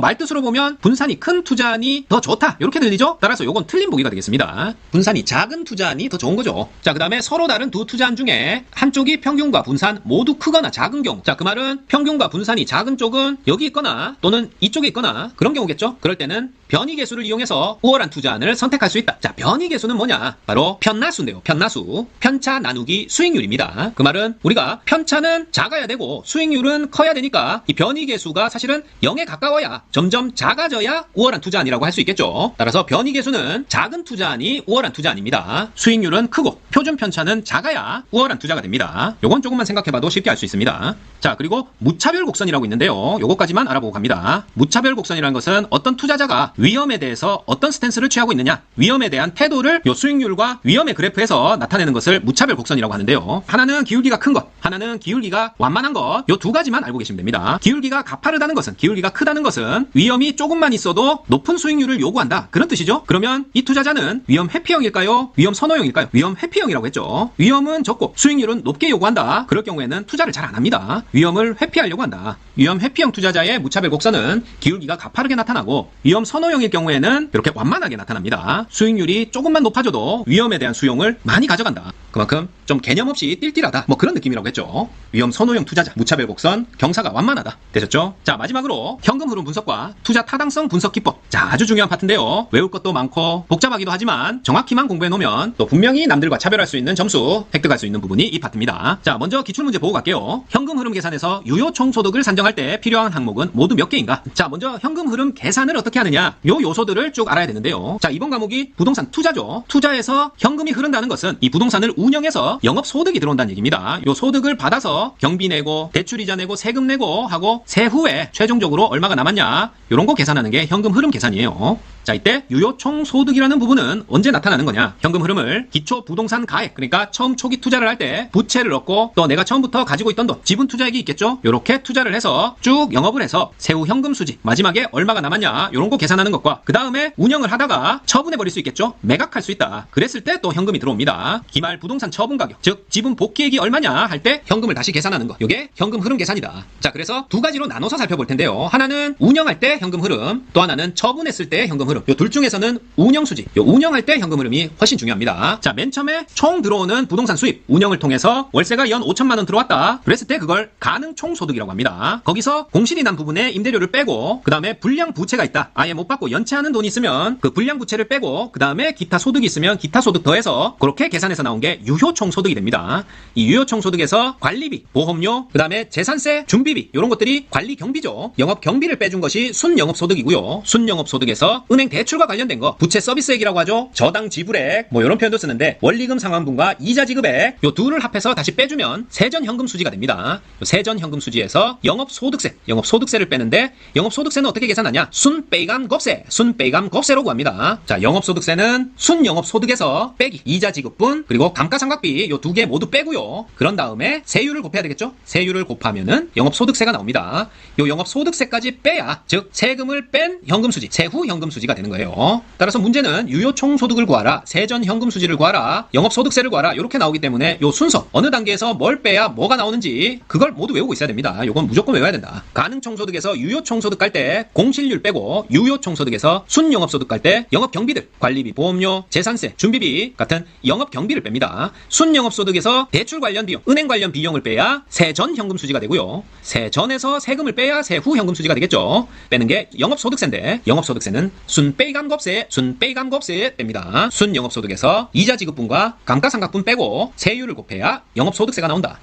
말뜻으로 보면 분산이 큰 투자안이 더 좋다 이렇게 들리죠? 따라서 이건 틀린 보기가 되겠습니다. 분산이 작은 투자안이 더 좋은 거죠. 자, 그 다음에 서로 다른 두 투자안 중에 한쪽이 평균과 분산 모두 크거나 작은 경우 자, 그 말은 평균과 분산이 작은 쪽은 여기 있거나 또는 이쪽에 있거나 그런 경우겠죠? 그럴 때는 변이계수를 이용해서 우월한 투자안을 선택할 수 있다. 자, 변이계수는 뭐냐? 바로 편나수인데요. 편나수. 편차 나누기 수익률입니다. 그 말은 우리가 편차는 작아야 되고 수익률은 커야 되니까 이 변이계수가 사실은 0에 가까워야 점점 작아져야 우월한 투자안이라고 할 수 있겠죠. 따라서 변이계수는 작은 투자안이 우월한 투자안입니다. 수익률은 크고 표준 편차는 작아야 우월한 투자가 됩니다. 요건 조금만 생각해봐도 쉽게 알 수 있습니다. 자, 그리고 무차별 곡선이라고 있는데요. 요거까지만 알아보고 갑니다. 무차별 곡선이라는 것은 어떤 투자자가 위험에 대해서 어떤 스탠스를 취하고 있느냐, 위험에 대한 태도를 요 수익률과 위험의 그래프에서 나타내는 것을 무차별 곡선이라고 하는데요. 하나는 기울기가 큰 것, 하나는 기울기가 완만한 것, 요 두 가지만 알고 계시면 됩니다. 기울기가 가파르다는 것은, 기울기가 크다는 것은 위험이 조금만 있어도 높은 수익률을 요구한다, 그런 뜻이죠. 그러면 이 투자자는 위험 회피형일까요? 위험 선호형일까요? 위험 회피형이라고 했죠. 위험은 적고 수익률은 높게 요구한다. 그럴 경우에는 투자를 잘 안 합니다. 위험을 회피하려고 한다. 위험 회피형 투자자의 무차별 곡선은 기울기가 가파르게 나타나고, 위험 선호형일 경우에는 이렇게 완만하게 나타납니다. 수익률이 조금만 높아져도 위험에 대한 수용을 많이 가져간다. 그만큼 좀 개념 없이 띨띨하다, 뭐 그런 느낌이라고 했죠. 위험 선호형 투자자, 무차별 곡선, 경사가 완만하다. 되셨죠? 자, 마지막으로 현금 흐름 분석과 투자 타당성 분석 기법. 자, 아주 중요한 파트인데요. 외울 것도 많고 복잡하기도 하지만 정확히만 공부해 놓으면 또 분명히 남들과 차별할 수 있는 점수 획득할 수 있는 부분이 이 파트입니다. 자, 먼저 기출문제 보고 갈게요. 현금 흐름 계산에서 유효 총소득을 산정할 때 필요한 항목은 모두 몇 개인가? 자, 먼저 현금 흐름 계산을 어떻게 하느냐, 요 요소들을 쭉 알아야 되는데요. 자, 이번 과목이 부동산 투자죠. 투자에서 현금이 흐른다는 것은 이 부동산을 운영해서 영업소득이 들어온다는 얘기입니다. 요 소득을 받아서 경비 내고 대출이자 내고 세금 내고 하고 세후에 최종적으로 얼마가 남았냐, 요런 거 계산하는 게 현금 흐름 계산이에요. 자, 이때 유효 총소득이라는 부분은 언제 나타나는 거냐? 현금 흐름을 기초 부동산 가액, 그러니까 처음 초기 투자를 할 때 부채를 얻고 또 내가 처음부터 가지고 있던 돈, 지분 투자액이 있겠죠? 요렇게 투자를 해서 쭉 영업을 해서 세후 현금 수지, 마지막에 얼마가 남았냐, 요런 거 계산하는 것과 그 다음에 운영을 하다가 처분해버릴 수 있겠죠? 매각할 수 있다. 그랬을 때 또 현금이 들어옵니다. 기말 부동산 처분 가격, 즉 지분 복귀액이 얼마냐 할 때 현금을 다시 계산하는 거, 요게 현금 흐름 계산이다. 자, 그래서 두 가지로 나눠서 살펴볼 텐데요. 하나는 운영할 때 현금 흐름, 또 하나는 처분했을 때 현금 흐름. 요 둘 중에서는 운영 수지, 요 운영할 때 현금 흐름이 훨씬 중요합니다. 자, 맨 처음에 총 들어오는 부동산 수입, 운영을 통해서 월세가 연 5천만 원 들어왔다. 그랬을 때 그걸 가능 총소득이라고 합니다. 거기서 공실이 난 부분에 임대료를 빼고, 그 다음에 불량 부채가 있다, 아예 못 받고 연체하는 돈이 있으면 그 불량 부채를 빼고, 그 다음에 기타 소득이 있으면 기타 소득 더해서 그렇게 계산해서 나온 게 유효 총소득이 됩니다. 이 유효 총소득에서 관리비, 보험료, 그 다음에 재산세, 준비비, 이런 것들이 관리 경비죠. 영업 경비를 빼준 것이 순영업소득이고요. 순영업소득에서 은행 대출과 관련된 거, 부채 서비스액이라고 하죠. 저당 지불액, 뭐 이런 표현도 쓰는데 원리금 상환분과 이자 지급액, 요 둘을 합해서 다시 빼주면 세전 현금 수지가 됩니다. 요 세전 현금 수지에서 영업소득세, 영업소득세를 빼는데 영업소득세는 어떻게 계산하냐? 순빼감 곱세, 순빼감 곱세로 구합니다. 자, 영업소득세는 순영업소득에서 빼기 이자 지급분 그리고 감가상각비 요 두 개 모두 빼고요. 그런 다음에 세율을 곱해야 되겠죠? 세율을 곱하면은 영업소득세가 나옵니다. 요 영업소득세까지 빼야, 즉 세금을 뺀 현금 수지, 세후 현금 수지가 되는 거예요. 따라서 문제는 유효 총소득을 구하라, 세전 현금 수지를 구하라, 영업소득세를 구하라, 이렇게 나오기 때문에 요 순서, 어느 단계에서 뭘 빼야 뭐가 나오는지 그걸 모두 외우고 있어야 됩니다. 요건 무조건 외워야 된다. 가능 총소득에서 유효 총소득 갈 때 공실률 빼고, 유효 총소득에서 순영업소득 갈 때 영업경비들, 관리비, 보험료, 재산세, 준비비 같은 영업경비를 뺍니다. 순영업소득에서 대출 관련 비용, 은행 관련 비용을 빼야 세전 현금 수지가 되고요. 세전에서 세금을 빼야 세후 현금 수지가 되겠죠. 빼는 게 영업소득세인데 영업소득세는 순빼감 곱세, 순빼감 곱세 뺍니다. 순영업소득에서 이자 지급분과 감가상각분 빼고 세율을 곱해야 영업소득세가 나온다.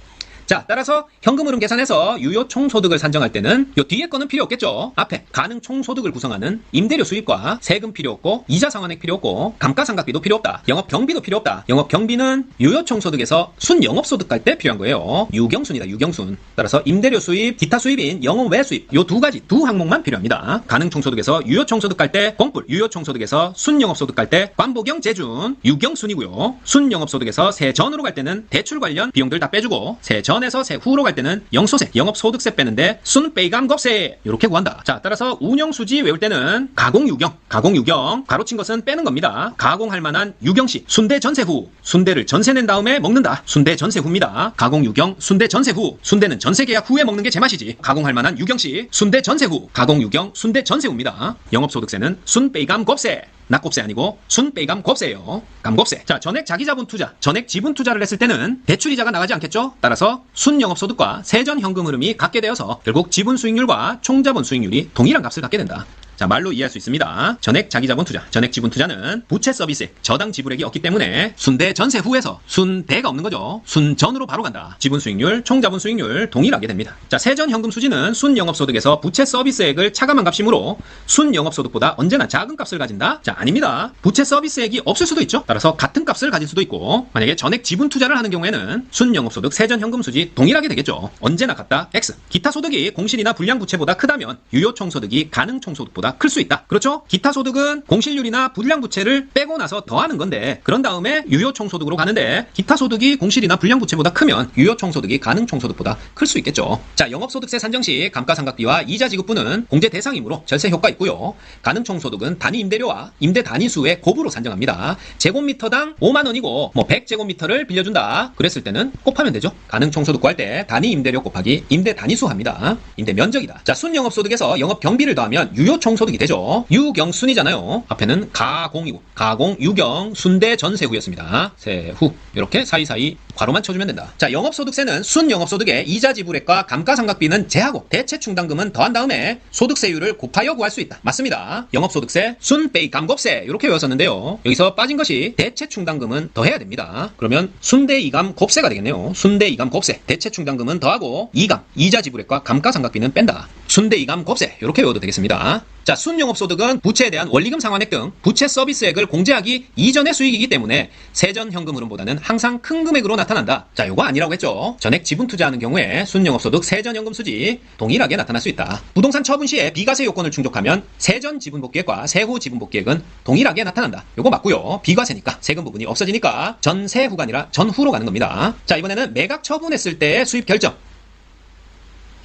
자, 따라서 현금 흐름 계산에서 유효 총소득을 산정할 때는 요 뒤에 거는 필요 없겠죠. 앞에 가능 총소득을 구성하는 임대료 수입과 세금 필요 없고, 이자 상환액 필요 없고, 감가상각비도 필요 없다, 영업경비도 필요 없다. 영업경비는 유효 총소득에서 순영업소득 갈 때 필요한 거예요. 유경순이다, 유경순. 따라서 임대료 수입, 기타 수입인 영업외 수입, 요 두 가지, 두 항목만 필요합니다. 가능 총소득에서 유효 총소득 갈 때 공풀, 유효 총소득에서 순영업소득 갈 때 관보경 재준, 유경순이고요. 순영업소득에서 세전으로 갈 때는 대출 관련 비용들 다 빼주고, 세전 에서 세후로 갈 때는 영소세, 영업소득세 빼는데 순빼감 곱세, 이렇게 구한다. 자, 따라서 운영수지 외울 때는 가공유경, 가공유경, 가로친 것은 빼는 겁니다. 가공할 만한 유경시, 순대 전세후, 순대를 전세 낸 다음에 먹는다, 순대 전세후입니다. 가공유경, 순대 전세후, 순대는 전세 계약 후에 먹는 게 제맛이지. 가공할 만한 유경시, 순대 전세후, 가공유경, 순대 전세후입니다. 영업소득세는 순빼감 곱세, 낙곱세 아니고 순빼감 곱세예요. 감곱세. 자, 전액 자기자본 투자, 전액 지분 투자를 했을 때는 대출이자가 나가지 않겠죠? 따라서 순영업소득과 세전 현금 흐름이 같게 되어서 결국 지분 수익률과 총자본 수익률이 동일한 값을 갖게 된다. 자, 말로 이해할 수 있습니다. 전액 자기자본 투자, 전액 지분 투자는 부채 서비스액, 저당 지불액이 없기 때문에 순대 전세 후에서 순대가 없는 거죠. 순전으로 바로 간다. 지분 수익률, 총 자본 수익률 동일하게 됩니다. 자, 세전 현금 수지는 순 영업소득에서 부채 서비스액을 차감한 값이므로 순 영업소득보다 언제나 작은 값을 가진다? 자, 아닙니다. 부채 서비스액이 없을 수도 있죠. 따라서 같은 값을 가질 수도 있고, 만약에 전액 지분 투자를 하는 경우에는 순 영업소득, 세전 현금 수지 동일하게 되겠죠. 언제나 같다. X. 기타 소득이 공실이나 불량 부채보다 크다면 유효 총소득이 가능 총소득보다 클 수 있다. 그렇죠? 기타 소득은 공실률이나 불량 부채를 빼고 나서 더하는 건데, 그런 다음에 유효 총소득으로 가는데, 기타 소득이 공실이나 불량 부채보다 크면 유효 총소득이 가능 총소득보다 클 수 있겠죠. 자, 영업소득세 산정 시 감가상각비와 이자 지급분은 공제 대상이므로 절세 효과 있고요. 가능 총소득은 단위 임대료와 임대 단위수의 곱으로 산정합니다. 제곱미터당 5만 원이고 100제곱미터를 빌려준다. 그랬을 때는 곱하면 되죠. 가능 총소득 구할 때 단위 임대료 곱하기 임대 단위수 합니다. 임대 면적이다. 자, 순 영업소득에서 영업 경비를 더하면 유효 총소득이 되죠. 유경순이잖아요. 앞에는 가공이고 가공 유경 순대 전세후였습니다. 세후 이렇게 사이사이 괄호만 쳐주면 된다. 자, 영업소득세는 순 영업소득에 이자 지불액과 감가상각비는 제하고 대체충당금은 더한 다음에 소득세율을 곱하여 구할 수 있다. 맞습니다. 영업소득세 순 빼이 감곱세 이렇게 외웠었는데요. 여기서 빠진 것이 대체충당금은 더해야 됩니다. 그러면 순대 이감 곱세가 되겠네요. 순대 이감 곱세 대체충당금은 더하고 이감 이자 지불액과 감가상각비는 뺀다. 순대 이감 곱세 이렇게 외워도 되겠습니다. 자, 순영업소득은 부채에 대한 원리금 상환액 등 부채 서비스액을 공제하기 이전의 수익이기 때문에 세전 현금 흐름보다는 항상 큰 금액으로 나타난다. 자, 요거 아니라고 했죠. 전액 지분 투자하는 경우에 순영업소득 세전 현금 수지 동일하게 나타날 수 있다. 부동산 처분 시에 비과세 요건을 충족하면 세전 지분 복귀액과 세후 지분 복귀액은 동일하게 나타난다. 요거 맞고요. 비과세니까 세금 부분이 없어지니까 전세후가 아니라 전후로 가는 겁니다. 자, 이번에는 매각 처분했을 때의 수입 결정.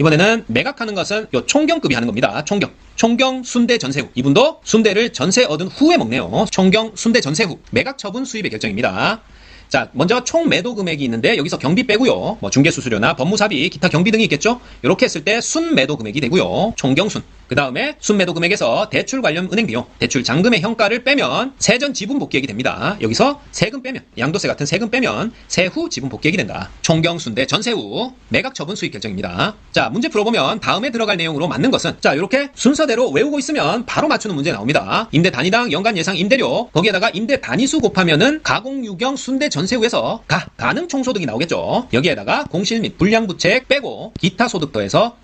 이번에는 매각하는 것은 요 총경급이 하는 겁니다. 총경 순대 전세후. 이분도 순대를 전세 얻은 후에 먹네요. 총경 순대 전세후. 매각 처분 수입의 결정입니다. 자, 먼저 총 매도 금액이 있는데 여기서 경비 빼고요. 중개수수료나 법무사비, 기타 경비 등이 있겠죠? 이렇게 했을 때 순 매도 금액이 되고요. 총경순. 그 다음에 순매도 금액에서 대출 관련 은행 비용, 대출 잔금의 현가를 빼면 세전 지분 복귀액이 됩니다. 여기서 세금 빼면, 양도세 같은 세금 빼면 세후 지분 복귀액이 된다. 총경순대 전세후 매각 처분 수익 결정입니다. 자, 문제 풀어보면 다음에 들어갈 내용으로 맞는 것은 자, 이렇게 순서대로 외우고 있으면 바로 맞추는 문제 나옵니다. 임대 단위당 연간 예상 임대료, 거기에다가 임대 단위수 곱하면은 가공유경 순대 전세후에서 가능 총소득이 나오겠죠. 여기에다가 공실 및 불량 부채액 빼고 기타 소득 더해서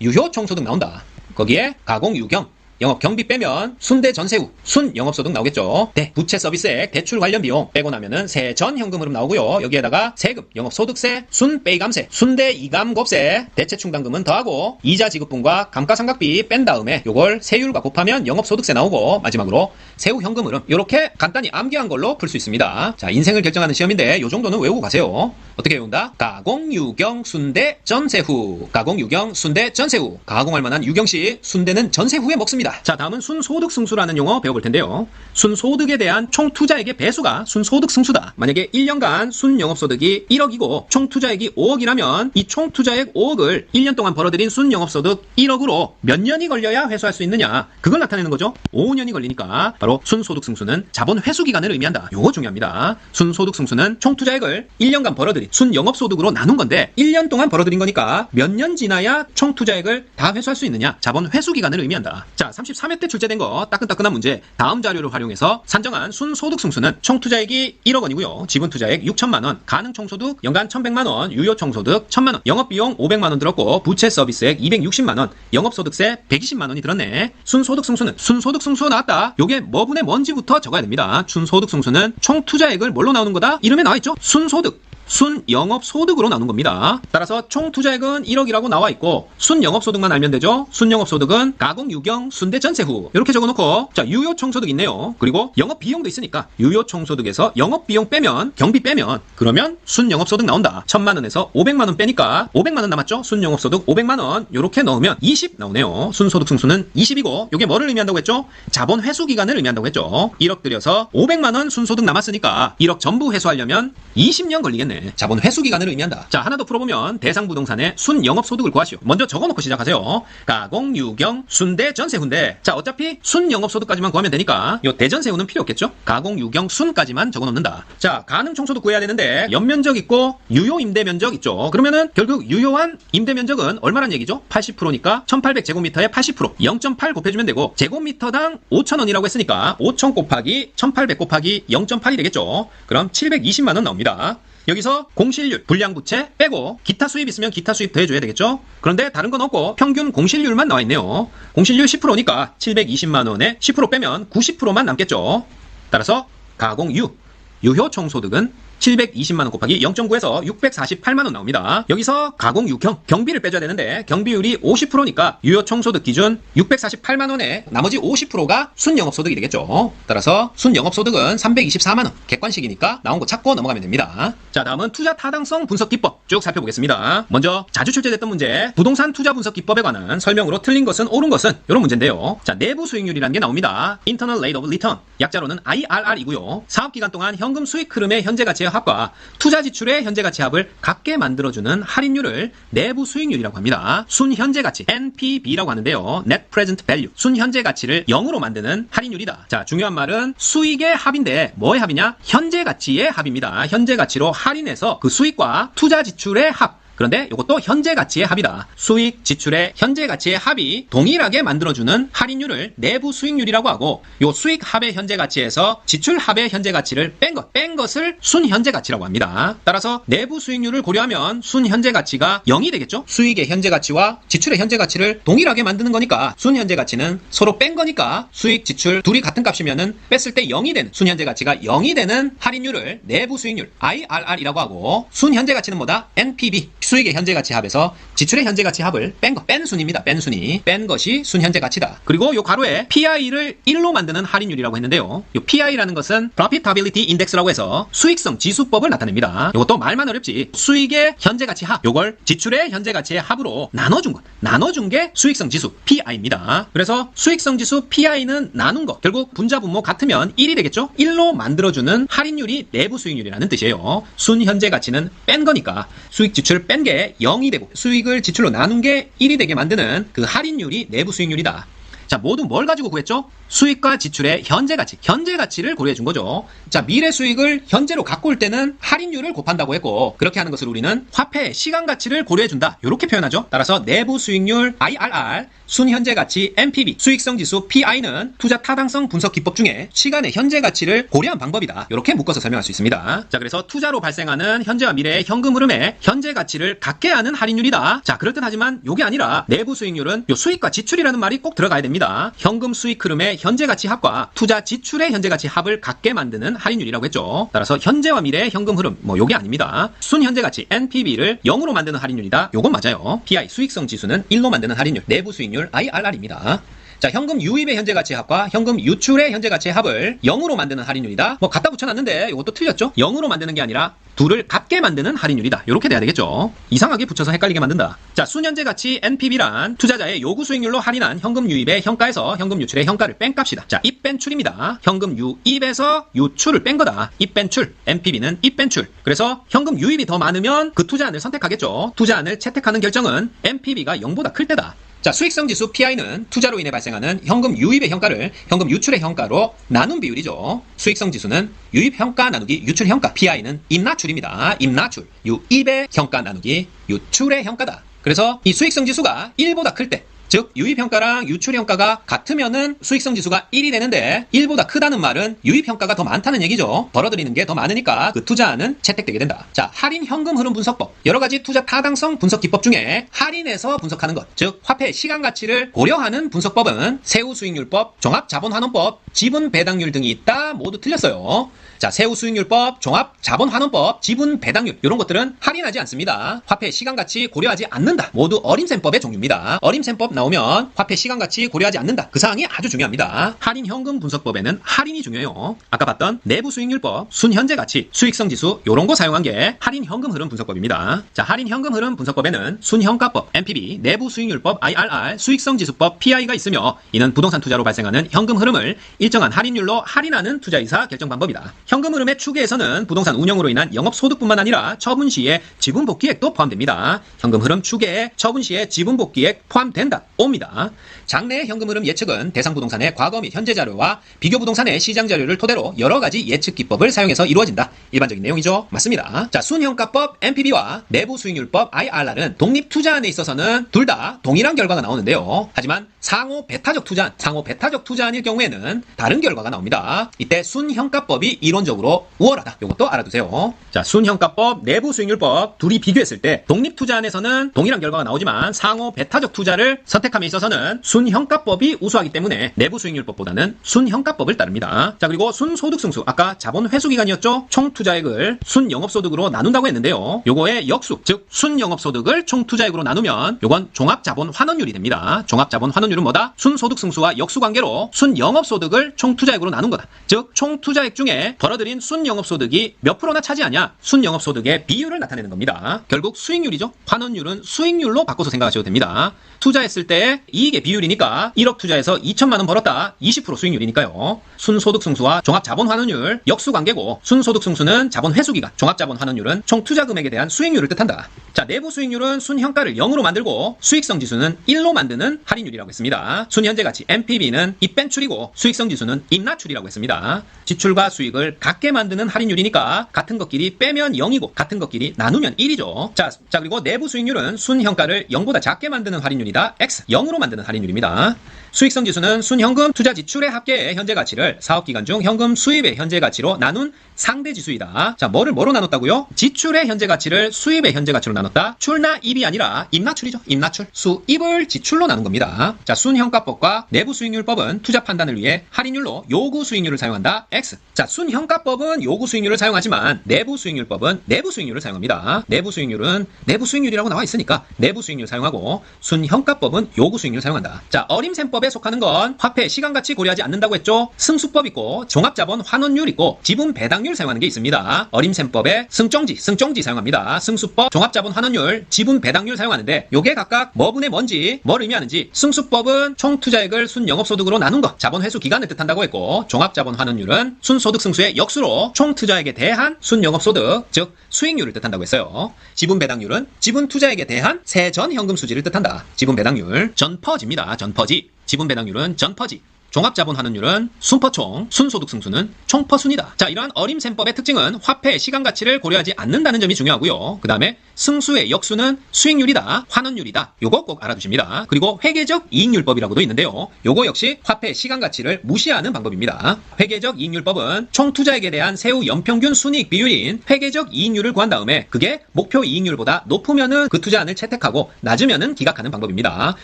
유효 총소득 나온다. 거기에 가공유경 영업 경비 빼면 순대 전세후 순 영업소득 나오겠죠. 네, 부채 서비스액 대출 관련 비용 빼고 나면은 세전 현금 흐름 나오고요. 여기에다가 세금 영업소득세 순 빼이 감세 순대 이감 곱세 대체충당금은 더하고 이자 지급분과 감가상각비 뺀 다음에 요걸 세율과 곱하면 영업소득세 나오고 마지막으로 세후 현금 흐름 이렇게 간단히 암기한 걸로 풀 수 있습니다. 자, 인생을 결정하는 시험인데 요 정도는 외우고 가세요. 어떻게 외운다? 가공유경 순대 전세후 가공유경 순대 전세후 가공할 만한 유경시 순대는 전세후에 먹습니다. 자, 다음은 순소득 승수라는 용어 배워볼 텐데요. 순소득에 대한 총 투자액의 배수가 순소득 승수다. 만약에 1년간 순영업소득이 1억이고 총 투자액이 5억이라면 이 총 투자액 5억을 1년 동안 벌어들인 순영업소득 1억으로 몇 년이 걸려야 회수할 수 있느냐, 그걸 나타내는 거죠. 5년이 걸리니까 바로 순소득 승수는 자본 회수 기간을 의미한다. 요거 중요합니다. 순소득 승수는 총 투자액을 1년간 벌어들인 순영업소득으로 나눈 건데 1년 동안 벌어들인 거니까 몇 년 지나야 총 투자액을 다 회수할 수 있느냐, 자본 회수 기간을 의미한다. 자, 33회 때 출제된 거 따끈따끈한 문제 다음 자료를 활용해서 산정한 순소득 승수는 총 투자액이 1억 원이고요. 지분 투자액 6천만 원, 가능 총소득 연간 1,100만 원, 유효 총소득 1,000만 원, 영업비용 500만 원 들었고 부채 서비스액 260만 원, 영업소득세 120만 원이 들었네. 순소득 승수는 순소득 승수 나왔다. 요게 뭐분의 뭔지부터 적어야 됩니다. 순소득 승수는 총 투자액을 뭘로 나오는 거다? 이름에 나와있죠. 순소득. 순영업소득으로 나오는 겁니다. 따라서 총 투자액은 1억이라고 나와 있고 순영업소득만 알면 되죠. 순영업소득은 가공유경 순대전세후 이렇게 적어놓고 자, 유효총소득 있네요. 그리고 영업비용도 있으니까 유효총소득에서 영업비용 빼면 경비 빼면 그러면 순영업소득 나온다. 1,000만 원에서 500만 원 빼니까 500만 원 남았죠. 순영업소득 500만 원 이렇게 넣으면 20 나오네요. 순소득 승수는 20이고 이게 뭐를 의미한다고 했죠? 자본 회수 기간을 의미한다고 했죠. 1억 들여서 500만 원 순소득 남았으니까 1억 전부 회수하려면 20년 걸리겠네. 있네. 자본 회수 기간을 의미한다. 자, 하나 더 풀어보면 대상 부동산의 순 영업소득을 구하시오. 먼저 적어놓고 시작하세요. 가공, 유경, 순대, 전세, 훈대. 자, 어차피 순 영업소득까지만 구하면 되니까 요 대전세 후는 필요 없겠죠? 가공, 유경, 순까지만 적어놓는다. 자, 가능 총소득 구해야 되는데 연면적 있고 유효 임대 면적 있죠. 그러면은 결국 유효한 임대 면적은 얼마란 얘기죠? 80%니까 1800제곱미터에 80% 0.8 곱해주면 되고 제곱미터당 5,000원이라고 했으니까 5,000 곱하기 1800 곱하기 0.8이 되겠죠. 그럼 720만원 나옵니다. 여기서 공실률, 불량부채 빼고 기타 수입 있으면 기타 수입 더해줘야 되겠죠? 그런데 다른 건 없고 평균 공실률만 나와 있네요. 공실률 10%니까 720만원에 10% 빼면 90%만 남겠죠. 따라서 가공 유효 총소득은 720만원 곱하기 0.9에서 648만원 나옵니다. 여기서 가공 유경, 경비를 빼줘야 되는데 경비율이 50%니까 유효 총소득 기준 648만원에 나머지 50%가 순영업소득이 되겠죠. 따라서 순영업소득은 324만원. 객관식이니까 나온 거 찾고 넘어가면 됩니다. 자, 다음은 투자 타당성 분석 기법 쭉 살펴보겠습니다. 먼저 자주 출제됐던 문제, 부동산 투자 분석 기법에 관한 설명으로 틀린 것은 옳은 것은 이런 문제인데요. 자, 내부 수익률이라는 게 나옵니다. Internal Rate of Return, 약자로는 IRR이고요. 사업기간 동안 현금 수익 흐름의 현재 가치의 합과 투자 지출의 현재 가치 합을 같게 만들어주는 할인율을 내부 수익률이라고 합니다. 순현재 가치 NPV라고 하는데요. Net Present Value, 순현재 가치를 0으로 만드는 할인율이다. 자, 중요한 말은 수익의 합인데 뭐의 합이냐? 현재 가치의 합입니다. 현재 가치로 할인해서 그 수익과 투자 지출의 합, 그런데 이것도 현재 가치의 합이다. 수익, 지출의 현재 가치의 합이 동일하게 만들어주는 할인율을 내부 수익률이라고 하고, 요 수익 합의 현재 가치에서 지출 합의 현재 가치를 뺀 것을 순현재 가치라고 합니다. 따라서 내부 수익률을 고려하면 순현재 가치가 0이 되겠죠? 수익의 현재 가치와 지출의 현재 가치를 동일하게 만드는 거니까 순현재 가치는 서로 뺀 거니까 수익, 지출 둘이 같은 값이면은 뺐을 때 0이 되는, 순현재 가치가 0이 되는 할인율을 내부 수익률 IRR이라고 하고, 순현재 가치는 뭐다? NPV, 수익의 현재 가치 합에서 지출의 현재 가치 합을 뺀 순입니다. 뺀 순위. 뺀 것이 순현재 가치다. 그리고 요 가로에 PI를 1로 만드는 할인율이라고 했는데요. 요 PI라는 것은 Profitability Index라고 해서 수익성 지수법을 나타냅니다. 요것도 말만 어렵지. 수익의 현재 가치 합, 요걸 지출의 현재 가치의 합으로 나눠준 것. 나눠준 게 수익성 지수 PI입니다. 그래서 수익성 지수 PI는 나눈 것. 결국 분자 분모 같으면 1이 되겠죠? 1로 만들어주는 할인율이 내부 수익률이라는 뜻이에요. 순현재 가치는 뺀 거니까 수익 지출 뺀 게 0이 되고 수익을 지출로 나눈 게 1이 되게 만드는 그 할인율이 내부 수익률이다. 자, 모두 뭘 가지고 구했죠? 수익과 지출의 현재 가치를 고려해 준 거죠. 자, 미래 수익을 현재로 갖고 올 때는 할인율을 곱한다고 했고, 그렇게 하는 것을 우리는 화폐 시간 가치를 고려해 준다. 이렇게 표현하죠. 따라서 내부 수익률 IRR, 순현재 가치 NPV, 수익성 지수 PI는 투자 타당성 분석 기법 중에 시간의 현재 가치를 고려한 방법이다. 이렇게 묶어서 설명할 수 있습니다. 자, 그래서 투자로 발생하는 현재와 미래의 현금 흐름의 현재 가치를 갖게 하는 할인율이다. 자, 그럴듯하지만 이게 아니라 내부 수익률은 요 수익과 지출이라는 말이 꼭 들어가야 됩니다. 현금 수익 흐름의 현재 가치 합과 투자 지출의 현재 가치 합을 같게 만드는 할인율이라고 했죠. 따라서 현재와 미래의 현금 흐름, 요게 아닙니다. 순현재 가치 NPV를 0으로 만드는 할인율이다. 요건 맞아요. PI 수익성 지수는 1로 만드는 할인율, 내부 수익률 IRR입니다. 자, 현금 유입의 현재 가치의 합과 현금 유출의 현재 가치의 합을 0으로 만드는 할인율이다. 갖다 붙여놨는데 이것도 틀렸죠? 0으로 만드는 게 아니라 둘을 같게 만드는 할인율이다. 이렇게 돼야 되겠죠. 이상하게 붙여서 헷갈리게 만든다. 자, 순현재 가치 NPV란 투자자의 요구 수익률로 할인한 현금 유입의 현가에서 현금 유출의 현가를 뺀 값이다. 자, 입뺀출입니다. 현금 유입에서 유출을 뺀 거다. 입뺀출. NPV는 입뺀출. 그래서 현금 유입이 더 많으면 그 투자안을 선택하겠죠. 투자안을 채택하는 결정은 NPV가 0보다 클 때다. 자, 수익성 지수 PI는 투자로 인해 발생하는 현금 유입의 현가를 현금 유출의 현가로 나눈 비율이죠. 수익성 지수는 유입 현가 나누기 유출 현가, PI는 입나출입니다. 입나출. 유입의 현가 나누기 유출의 현가다. 그래서 이 수익성 지수가 1보다 클 때, 즉 유입평가랑 유출평가가 같으면은 수익성 지수가 1이 되는데 1보다 크다는 말은 유입평가가 더 많다는 얘기죠. 벌어들이는 게 더 많으니까 그 투자는 채택되게 된다. 자, 할인 현금 흐름 분석법. 여러 가지 투자 타당성 분석 기법 중에 할인해서 분석하는 것, 즉 화폐 시간 가치를 고려하는 분석법은 세후수익률법, 종합자본환원법, 지분배당률 등이 있다. 모두 틀렸어요. 자, 세후수익률법, 종합자본환원법, 지분배당률 이런 것들은 할인하지 않습니다. 화폐 시간 가치 고려하지 않는다. 모두 어림셈법의 종류입니다. 어림셈법 나오면 화폐 시간가치 고려하지 않는다. 그 사항이 아주 중요합니다. 할인현금 분석법에는 할인이 중요해요. 아까 봤던 내부 수익률법, 순현재 가치, 수익성 지수 요런 거 사용한 게 할인현금 흐름 분석법입니다. 자, 할인현금 흐름 분석법에는 순현가법, NPV, 내부 수익률법, IRR, 수익성 지수법, PI가 있으며 이는 부동산 투자로 발생하는 현금 흐름을 일정한 할인율로 할인하는 투자이사 결정 방법이다. 현금 흐름의 추계에서는 부동산 운영으로 인한 영업소득뿐만 아니라 처분 시의 지분 복귀액도 포함됩니다. 현금 흐름 추계에 처분 시의 지분 복귀액 포함된다. 옵니다. 장래의 현금 흐름 예측은 대상 부동산의 과거 및 현재 자료와 비교 부동산의 시장 자료를 토대로 여러 가지 예측 기법을 사용해서 이루어진다. 일반적인 내용이죠. 맞습니다. 자, 순현가법 NPV와 내부 수익률법 IRR은 독립 투자안에 있어서는 둘 다 동일한 결과가 나오는데요. 하지만 상호 배타적 투자안일 경우에는 다른 결과가 나옵니다. 이때 순현가법이 이론적으로 우월하다. 이것도 알아두세요. 자, 순현가법, 내부 수익률법 둘이 비교했을 때 독립 투자안에서는 동일한 결과가 나오지만 상호 배타적 투자를 선택함에 있어서는 순현가법이 우수하기 때문에 내부 수익률법보다는 순현가법을 따릅니다. 자, 그리고 순소득승수, 아까 자본 회수기간이었죠? 총투자액을 순영업소득으로 나눈다고 했는데요. 요거의 역수, 즉 순영업소득을 총투자액으로 나누면 요건 종합자본환원율이 됩니다. 종합자본환원율은 뭐다? 순소득승수와 역수관계로 순영업소득을 총투자액으로 나눈 거다. 즉 총투자액 중에 벌어들인 순영업소득이 몇 프로나 차지하냐? 순영업소득의 비율을 나타내는 겁니다. 결국 수익률이죠. 환원율은 수익률로 바꿔서 생각하셔도 됩니다. 투자했을 때 이익의 비율이니까 1억 투자해서 2천만 원 벌었다. 20% 수익률이니까요. 순소득승수와 종합자본환원율 역수관계고 순소득승수는 자본회수기간, 종합자본환원율은 총투자금액에 대한 수익률을 뜻한다. 자, 내부 수익률은 순현가를 0으로 만들고 수익성 지수는 1로 만드는 할인율이라고 했습니다. 순현재가치 NPV는 입변출이고 수익성 지수는 입나출이라고 했습니다. 지출과 수익을 같게 만드는 할인율이니까 같은 것끼리 빼면 0이고 같은 것끼리 나누면 1이죠. 자, 그리고 내부 수익률은 순현가를 0보다 작게 만드는 할인율이다. X, 0으로 만드는 할인율입니다. 수익성 지수는 순현금 투자 지출의 합계의 현재 가치를 사업기간 중 현금 수입의 현재 가치로 나눈 상대 지수이다. 자, 뭐로 나눴다고요? 지출의 현재 가치를 수입의 현재 가치로 나눴다. 출나 입이 아니라 입나출이죠. 입나출. 수입을 지출로 나눈 겁니다. 자, 순현가법과 내부 수익률법은 투자 판단을 위해 할인율로 요구 수익률을 사용한다. X. 자, 순현가법은 요구 수익률을 사용하지만 내부 수익률법은 내부 수익률을 사용합니다. 내부 수익률은 내부 수익률이라고 나와 있으니까 내부 수익률 사용하고 순현가법은 요구 수익률 사용한다. 자, 어림셈법에 속하는 건 화폐 시간가치 고려하지 않는다고 했죠. 승수법 있고 종합자본 환원율 있고 지분 배당률 사용하는 게 있습니다. 어림셈법에 승정지 사용합니다. 승수법, 종합자본 환원율, 지분 배당률 사용하는데 요게 각각 뭐분의 뭔지 뭘 의미하는지 승수법은 총투자액을 순영업소득으로 나눈 것, 자본회수 기간을 뜻한다고 했고 종합자본 환원율은 순소득 승수의 역수로 총투자액에 대한 순영업소득, 즉 수익률을 뜻한다고 했어요. 지분 배당률은 지분 투자액에 대한 세전 현금 수지를 뜻한다. 지분 배당률, 전퍼지입니다. 전퍼지. 지분 배당률은 전퍼지. 종합자본환원율은 순퍼총, 순소득승수는 총퍼순이다. 자, 이러한 어림셈법의 특징은 화폐의 시간가치를 고려하지 않는다는 점이 중요하고요. 그 다음에 승수의 역수는 수익률이다, 환원율이다. 요거 꼭 알아두십니다. 그리고 회계적 이익률법이라고도 있는데요. 요거 역시 화폐의 시간가치를 무시하는 방법입니다. 회계적 이익률법은 총투자액에 대한 세후 연평균 순이익 비율인 회계적 이익률을 구한 다음에 그게 목표 이익률보다 높으면은 그 투자안을 채택하고 낮으면은 기각하는 방법입니다.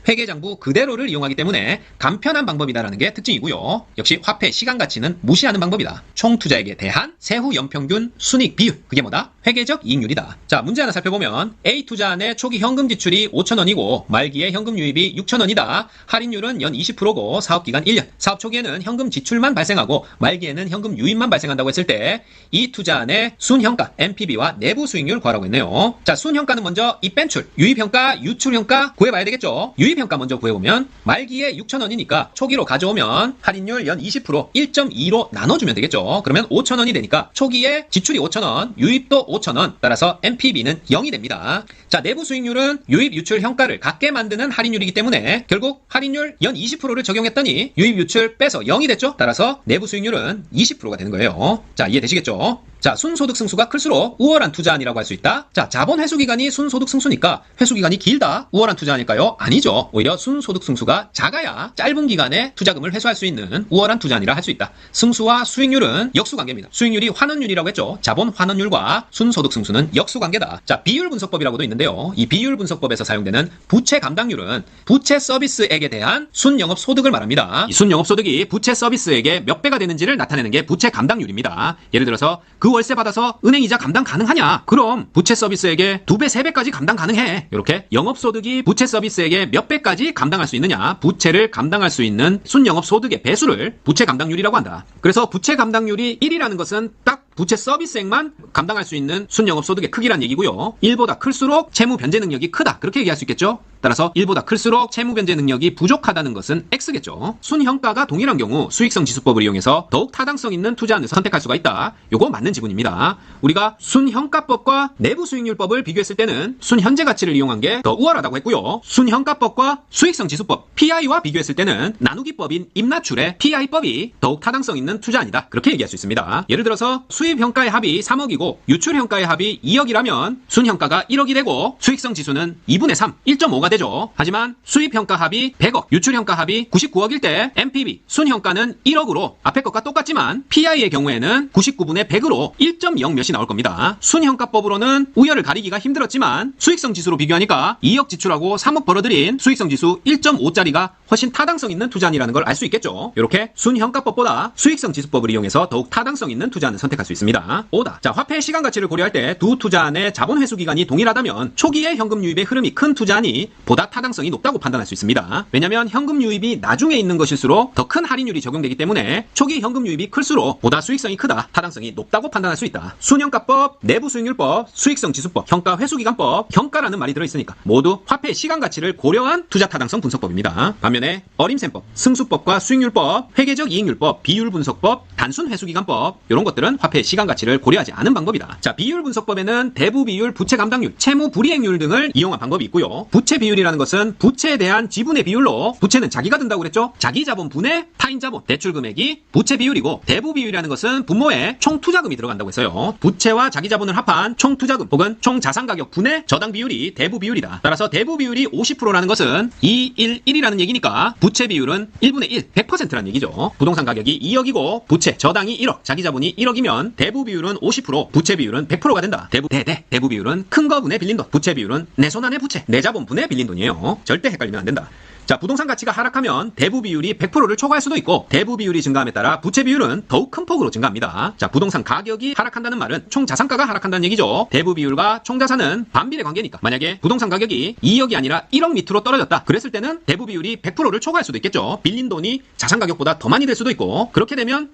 회계장부 그대로를 이용하기 때문에 간편한 방법이다라는 게 특징이고요. 역시 화폐 시간 가치는 무시하는 방법이다. 총 투자액에 대한 세후 연평균 순이익 비율, 그게 뭐다? 회계적 이익률이다. 자, 문제 하나 살펴보면 A 투자안의 초기 현금 지출이 5,000원이고 말기에 현금 유입이 6,000원이다. 할인율은 연 20%고 사업기간 1년. 사업 초기에는 현금 지출만 발생하고 말기에는 현금 유입만 발생한다고 했을 때 이 투자안의 순현가 NPV와 내부 수익률 구하라고 했네요. 자, 순현가는 먼저 입변출, 유입현가, 유출현가 구해봐야 되겠죠. 유입현가 먼저 구해보면 말기에 6,000원이니까 초기로 가져오면 할인율 연 20% 1.2로 나눠주면 되겠죠. 그러면 5,000원이 되니까 초기에 지출이 5,000원, 유입도 5,000원, 따라서 NPV는 0이 됩니다. 자, 내부 수익률은 유입 유출 현가를 같게 만드는 할인율이기 때문에 결국 할인율 연 20%를 적용했더니 유입 유출 빼서 0이 됐죠. 따라서 내부 수익률은 20%가 되는 거예요. 자, 이해되시겠죠? 자, 순소득 승수가 클수록 우월한 투자안이라고 할 수 있다. 자, 자본 회수기간이 순소득 승수니까 회수기간이 길다 우월한 투자 아닐까요? 아니죠. 오히려 순소득 승수가 작아야 짧은 기간에 투자금을 회수할 수 있는 우월한 투자안이라 할 수 있다. 승수와 수익률은 역수관계입니다. 수익률이 환원율이라고 했죠. 자본 환원율과 순소득 승수는 역수관계다. 자, 비율 분석법이라고도 있는데요. 이 비율 분석법에서 사용되는 부채 감당률은 부채 서비스액에 대한 순영업 소득을 말합니다. 이 순영업 소득이 부채 서비스액의 몇 배가 되는지를 나타내는 게 부채 감당률입니다. 예를 들어서 그 월세 받아서 은행 이자 감당 가능하냐? 그럼 부채 서비스액의 2배, 3배까지 감당 가능해. 이렇게 영업소득이 부채 서비스액의 몇 배까지 감당할 수 있느냐? 부채를 감당할 수 있는 순영업소득의 배수를 부채 감당률이라고 한다. 그래서 부채 감당률이 1이라는 것은 딱 부채 서비스액만 감당할 수 있는 순영업소득의 크기란 얘기고요. 1보다 클수록 채무 변제 능력이 크다. 그렇게 얘기할 수 있겠죠? 따라서 1보다 클수록 채무 변제 능력이 부족하다는 것은 X겠죠. 순형가가 동일한 경우 수익성 지수법을 이용해서 더욱 타당성 있는 투자안을 선택할 수가 있다. 요거 맞는 지분입니다. 우리가 순형가법과 내부 수익률법을 비교했을 때는 순현재 가치를 이용한 게 더 우월하다고 했고요. 순형가법과 수익성 지수법 PI와 비교했을 때는 나누기법인 임나출의 PI법이 더욱 타당성 있는 투자안이다. 그렇게 얘기할 수 있습니다. 예를 들어서 수입형가의 합이 3억이고 유출형가의 합이 2억이라면 순형가가 1억이 되고 수익성 지수는 2분의 3, 1.5가 되죠. 하지만 수입형가 합이 100억, 유출형가 합이 99억일 때 NPV, 순형가는 1억으로 앞에 것과 똑같지만 PI의 경우에는 99분의 100으로 1.0 몇이 나올 겁니다. 순형가법으로는 우열을 가리기가 힘들었지만 수익성 지수로 비교하니까 2억 지출하고 3억 벌어들인 수익성 지수 1.5짜리가 훨씬 타당성 있는 투자안이라는 걸 알 수 있겠죠. 이렇게 순형가법보다 수익성 지수법을 이용해서 더욱 타당성 있는 투자안을 선택할 수 있습니다. 5다. 자, 화폐의 시간 가치를 고려할 때 두 투자안의 자본 회수 기간이 동일하다면 초기에 현금 유입의 흐름이 큰 투자안이 보다 타당성이 높다고 판단할 수 있습니다. 왜냐하면 현금 유입이 나중에 있는 것일수록 더 큰 할인율이 적용되기 때문에 초기 현금 유입이 클수록 보다 수익성이 크다, 타당성이 높다고 판단할 수 있다. 순형가법, 내부 수익률법, 수익성 지수법, 평가 회수기간법, 평가라는 말이 들어있으니까 모두 화폐의 시간 가치를 고려한 투자 타당성 분석법입니다. 반면에 어림셈법, 승수법과 수익률법, 회계적 이익률법, 비율 분석법, 단순 회수기간법 이런 것들은 화폐의 시간 가치를 고려하지 않은 방법이다. 자, 비율 분석법에는 대부 비율, 부채 감당률, 채무 불이행률 등을 이용한 방법이 있고요. 부채 비율이라는 것은 부채에 대한 지분의 비율로, 부채는 자기가 든다고 그랬죠? 자기 자본 분의 타인 자본, 대출 금액이 부채 비율이고, 대부 비율이라는 것은 분모에 총 투자금이 들어간다고 했어요. 부채와 자기 자본을 합한 총 투자금 혹은 총 자산 가격 분의 저당 비율이 대부 비율이다. 따라서 대부 비율이 50%라는 것은 2, 1, 1이라는 얘기니까 부채 비율은 1분의 1, 100%라는 얘기죠. 부동산 가격이 2억이고 부채, 저당이 1억, 자기 자본이 1억이면 대부 비율은 50%, 부채 비율은 100%가 된다. 대부 비율은 큰 거 분의 빌린 돈, 부채 비율은 내 손 안의 부채, 내 자본 분의 빌린 돈이에요. 절대 헷갈리면 안 된다. 자, 부동산 가치가 하락하면 대부 비율이 100%를 초과할 수도 있고 대부 비율이 증가함에 따라 부채 비율은 더욱 큰 폭으로 증가합니다. 자, 부동산 가격이 하락한다는 말은 총 자산가가 하락한다는 얘기죠. 대부 비율과 총 자산은 반비례 관계니까 만약에 부동산 가격이 2억이 아니라 1억 밑으로 떨어졌다. 그랬을 때는 대부 비율이 100%를 초과할 수도 있겠죠. 빌린 돈이 자산 가격보다 더 많이 될 수도 있고 그렇게 되면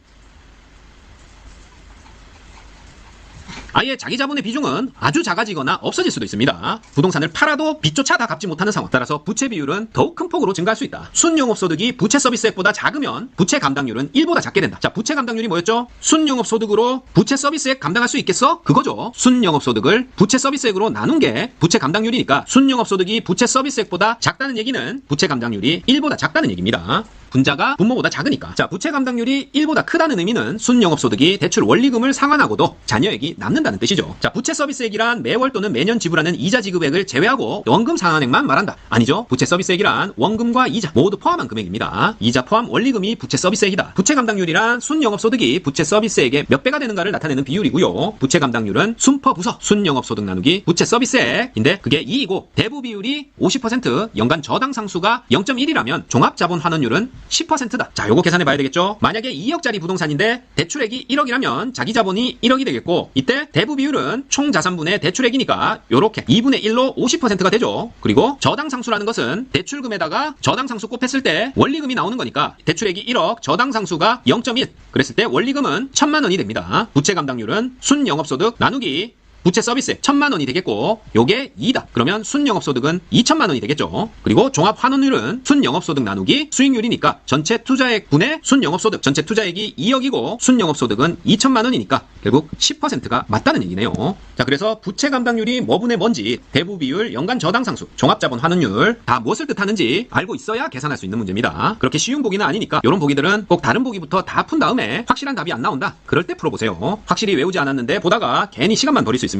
아예 자기 자본의 비중은 아주 작아지거나 없어질 수도 있습니다. 부동산을 팔아도 빚조차 다 갚지 못하는 상황. 따라서 부채 비율은 더욱 큰 폭으로 증가할 수 있다. 순영업소득이 부채 서비스액보다 작으면 부채 감당률은 1보다 작게 된다. 자, 부채 감당률이 뭐였죠? 순영업소득으로 부채 서비스액 감당할 수 있겠어? 그거죠. 순영업소득을 부채 서비스액으로 나눈 게 부채 감당률이니까 순영업소득이 부채 서비스액보다 작다는 얘기는 부채 감당률이 1보다 작다는 얘기입니다. 분자가 분모보다 작으니까. 자, 부채 감당률이 1보다 크다는 의미는 순영업소득이 대출 원리금을 상환하고도 자녀액이 남는다는 뜻이죠. 자, 부채 서비스액이란 매월 또는 매년 지불하는 이자 지급액을 제외하고 원금 상환액만 말한다. 아니죠. 부채 서비스액이란 원금과 이자 모두 포함한 금액입니다. 이자 포함 원리금이 부채 서비스액이다. 부채 감당률이란 순영업소득이 부채 서비스액의 몇 배가 되는가를 나타내는 비율이고요. 부채 감당률은 순퍼 부서 순영업소득 나누기 부채 서비스액인데 그게 2이고 대부 비율이 50%, 연간 저당 상수가 0.1이라면 종합자본 환원율은 10%다. 자, 요거 계산해 봐야 되겠죠? 만약에 2억짜리 부동산인데 대출액이 1억이라면 자기 자본이 1억이 되겠고 이때 대부 비율은 총 자산분의 대출액이니까 요렇게 2분의 1로 50%가 되죠. 그리고 저당 상수라는 것은 대출금에다가 저당 상수 곱했을 때 원리금이 나오는 거니까 대출액이 1억, 저당 상수가 0.1 그랬을 때 원리금은 1,000만 원이 됩니다. 부채 감당률은 순영업소득 나누기 부채 서비스액 1,000만 원이 되겠고 요게 2다. 그러면 순영업소득은 2,000만 원이 되겠죠. 그리고 종합환원율은 순영업소득 나누기 수익률이니까 전체 투자액 분의 순영업소득, 전체 투자액이 2억이고 순영업소득은 2,000만 원이니까 결국 10%가 맞다는 얘기네요. 자, 그래서 부채 감당률이 뭐 분의 뭔지, 대부 비율, 연간 저당 상수, 종합자본 환원율 다 무엇을 뜻하는지 알고 있어야 계산할 수 있는 문제입니다. 그렇게 쉬운 보기는 아니니까 이런 보기들은 꼭 다른 보기부터 다 푼 다음에 확실한 답이 안 나온다. 그럴 때 풀어보세요. 확실히 외우지 않았는데 보다가 괜히 시간만 버릴 수 있습니다.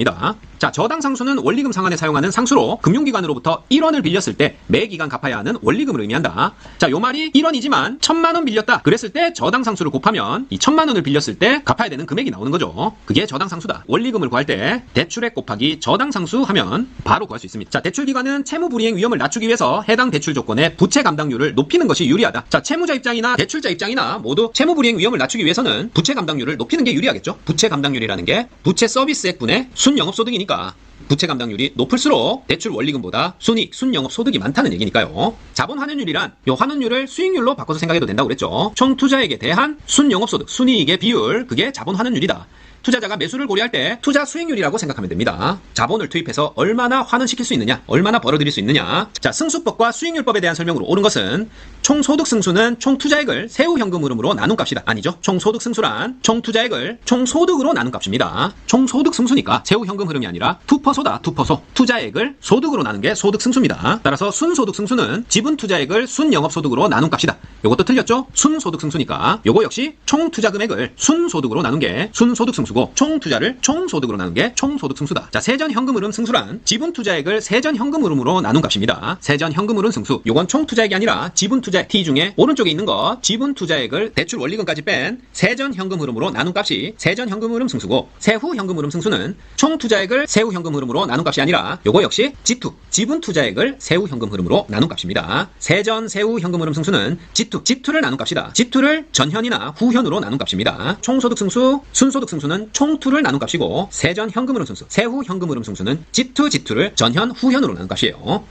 자, 저당 상수는 원리금 상환에 사용하는 상수로 금융기관으로부터 1원을 빌렸을 때 매 기간 갚아야 하는 원리금을 의미한다. 자, 요 말이 1원이지만 1000만원 빌렸다. 그랬을 때 저당 상수를 곱하면 이 1000만원을 빌렸을 때 갚아야 되는 금액이 나오는 거죠. 그게 저당 상수다. 원리금을 구할 때 대출액 곱하기 저당 상수 하면 바로 구할 수 있습니다. 자, 대출기관은 채무 불이행 위험을 낮추기 위해서 해당 대출 조건의 부채 감당률을 높이는 것이 유리하다. 자, 채무자 입장이나 대출자 입장이나 모두 채무 불이행 위험을 낮추기 위해서는 부채 감당률을 높이는 게 유리하겠죠. 부채 감당률이라는 게 부채 서비스액분의 순영업소득이니까 부채 감당률이 높을수록 대출 원리금보다 순이익, 순영업소득이 많다는 얘기니까요. 자본 환원율이란 요 환원율을 수익률로 바꿔서 생각해도 된다고 그랬죠. 총 투자액에 대한 순영업소득, 순이익의 비율, 그게 자본 환원율이다. 투자자가 매수를 고려할 때 투자 수익률이라고 생각하면 됩니다. 자본을 투입해서 얼마나 환원시킬 수 있느냐, 얼마나 벌어들일 수 있느냐. 자, 승수법과 수익률법에 대한 설명으로 옳은 것은 총소득 승수는 총투자액을 세후현금 흐름으로 나눈 값이다. 아니죠. 총소득 승수란 총투자액을 총소득으로 나눈 값입니다. 총소득 승수니까 세후현금 흐름이 아니라 투퍼소다. 투퍼소. 투자액을 소득으로 나눈 게 소득 승수입니다. 따라서 순소득 승수는 지분 투자액을 순영업소득으로 나눈 값이다. 요것도 틀렸죠? 순소득 승수니까 요거 역시 총투자 금액을 순소득으로 나눈 게 순소득 승수, 총 투자를 총소득으로 나눈 게 총소득 승수다. 자, 세전 현금 흐름 승수란 지분 투자액을 세전 현금 흐름으로 나눈 값입니다. 세전 현금 흐름 승수. 요건 총 투자액이 아니라 지분 투자액. T 중에 오른쪽에 있는 거 지분 투자액을 대출 원리금까지 뺀 세전 현금 흐름으로 나눈 값이 세전 현금 흐름 승수고, 세후 현금 흐름 승수는 총 투자액을 세후 현금 흐름으로 나눈 값이 아니라 요거 역시 G2 지분 투자액을 세후 현금 흐름으로 나눈 값입니다. 세전 세후 현금 흐름 승수는 G2를 나눈 값이다. G2를 전현이나 후현으로 나눈 값입니다. 총소득 승수, 순소득 승수는 총투를 나눈 값이고, 세전 현금 흐름 승수, 세후 현금 흐름 승수는 G2를 전현, 후현으로 나눈 값이에요.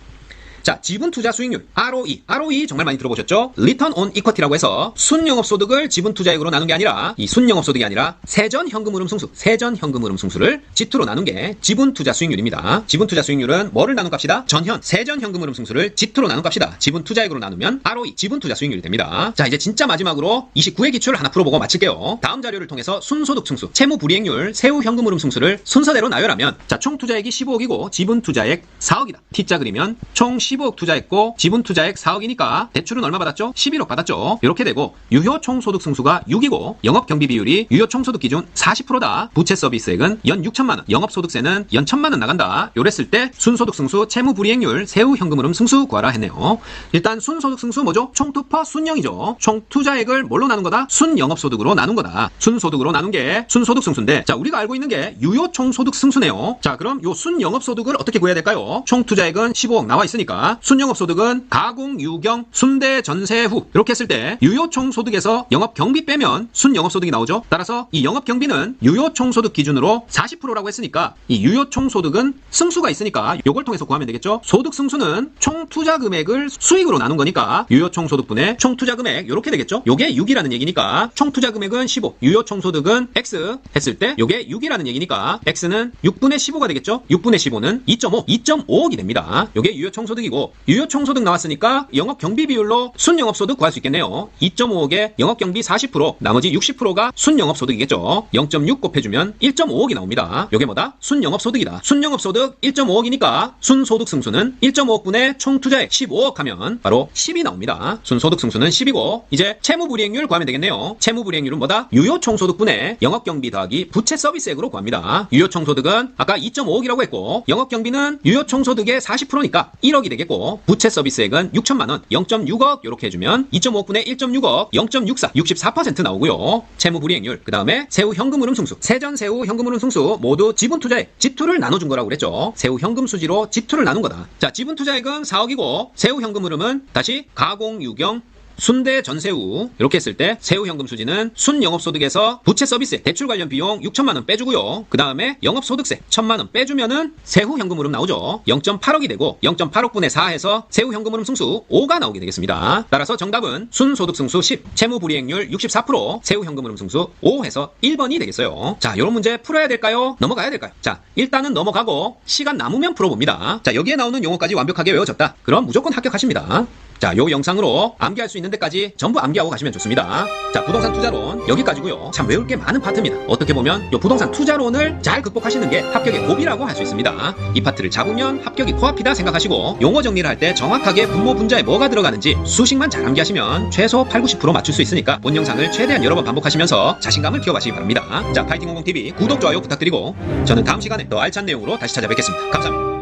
자, 지분 투자 수익률 ROE 정말 많이 들어보셨죠? Return on Equity라고 해서 순영업소득을 지분 투자액으로 나눈 게 아니라, 이 순영업소득이 아니라 세전 현금 흐름 승수, 세전 현금 흐름 승수를 G2로 나눈 게 지분 투자 수익률입니다. 지분 투자 수익률은 뭐를 나눈 값이다? 전현, 세전 현금 흐름 승수를 G2로 나눈 값이다. 지분 투자액으로 나누면 ROE, 지분 투자 수익률이 됩니다. 자, 이제 진짜 마지막으로 29회 기출 하나 풀어보고 마칠게요. 다음 자료를 통해서 순소득 승수, 채무 불이행률, 세후 현금 흐름 승수를 순서대로 나열하면, 자, 총 투자액이 15억이고 지분 투자액 4억이다. T자 그리면 총 15억 투자했고 지분 투자액 4억이니까 대출은 얼마 받았죠? 11억 받았죠. 이렇게 되고 유효 총소득 승수가 6이고 영업 경비 비율이 유효 총소득 기준 40%다. 부채 서비스액은 연 6천만 원, 영업소득세는 연 1천만 원 나간다. 요랬을 때 순소득 승수, 채무 불이행률, 세후 현금 흐름 승수 구하라 했네요. 일단 순소득 승수 뭐죠? 총투퍼 순영이죠. 총 투자액을 뭘로 나눈 거다? 순영업소득으로 나눈 거다. 순소득으로 나눈 게 순소득 승수인데, 자, 우리가 알고 있는 게 유효 총소득 승수네요. 자, 그럼 요 순영업소득을 어떻게 구해야 될까요? 총 투자액은 15억 나와 있으니까 순영업소득은 가공, 유경, 순대, 전세, 후 이렇게 했을 때 유효총소득에서 영업경비 빼면 순영업소득이 나오죠. 따라서 이 영업경비는 유효총소득 기준으로 40%라고 했으니까 이 유효총소득은 승수가 있으니까 요걸 통해서 구하면 되겠죠. 소득 승수는 총투자금액을 수익으로 나눈 거니까 유효총소득분의 총투자금액 요렇게 되겠죠. 요게 6이라는 얘기니까 총투자금액은 15, 유효총소득은 X 했을 때 요게 6이라는 얘기니까 X는 6분의 15가 되겠죠. 6분의 15는 2.5억이 됩니다. 요게 유효총소득이고, 유효총소득 나왔으니까 영업경비 비율로 순영업소득 구할 수 있겠네요. 2.5억에 영업경비 40%, 나머지 60%가 순영업소득이겠죠. 0.6 곱해주면 1.5억이 나옵니다. 요게 뭐다? 순영업소득이다. 순영업소득 1.5억이니까 순소득 승수는 1.5억분의 총투자액 15억 하면 바로 10이 나옵니다. 순소득 승수는 10이고, 이제 채무불이행률 구하면 되겠네요. 채무불이행률은 뭐다? 유효총소득분의 영업경비 더하기 부채 서비스액으로 구합니다. 유효총소득은 아까 2.5억이라고 했고, 영업경비는 유효총소득의 40%니까 1억이 되겠고, 부채 서비스액은 6천만원, 0.6억 이렇게 해주면 2.5분의 1.6억, 0.64, 64% 나오고요. 채무불이행률, 그 다음에 세후 현금 흐름 승수, 세전 세후 현금 흐름 승수 모두 지분 투자액 G2를 나눠준 거라고 그랬죠. 세후 현금 수지로 G2를 나눈 거다. 자, 지분 투자액은 4억이고 세후 현금 흐름은 다시 가공, 유경, 순대, 전세후 이렇게 했을 때 세후 현금 수지는 순영업소득에서 부채 서비스 대출 관련 비용 6천만 원 빼주고요. 그 다음에 영업소득세 1천만 원 빼주면은 세후 현금 흐름 나오죠. 0.8억이 되고 0.8억분의 4 해서 세후 현금 흐름 승수 5가 나오게 되겠습니다. 따라서 정답은 순소득 승수 10, 채무 불이행률 64%, 세후 현금 흐름 승수 5 해서 1번이 되겠어요. 자, 요런 문제 풀어야 될까요? 넘어가야 될까요? 자, 일단은 넘어가고 시간 남으면 풀어봅니다. 자, 여기에 나오는 용어까지 완벽하게 외워졌다. 그럼 무조건 합격하십니다. 자, 요 영상으로 암기할 수 있는 데까지 전부 암기하고 가시면 좋습니다. 자, 부동산 투자론 여기까지고요. 참 외울 게 많은 파트입니다. 어떻게 보면 요 부동산 투자론을 잘 극복하시는 게 합격의 고비라고 할 수 있습니다. 이 파트를 잡으면 합격이 코앞이다 생각하시고 용어 정리를 할 때 정확하게 분모 분자에 뭐가 들어가는지 수식만 잘 암기하시면 최소 80-90% 맞출 수 있으니까 본 영상을 최대한 여러 번 반복하시면서 자신감을 키워가시기 바랍니다. 자, 파이팅 공공TV 구독, 좋아요 부탁드리고 저는 다음 시간에 더 알찬 내용으로 다시 찾아뵙겠습니다. 감사합니다.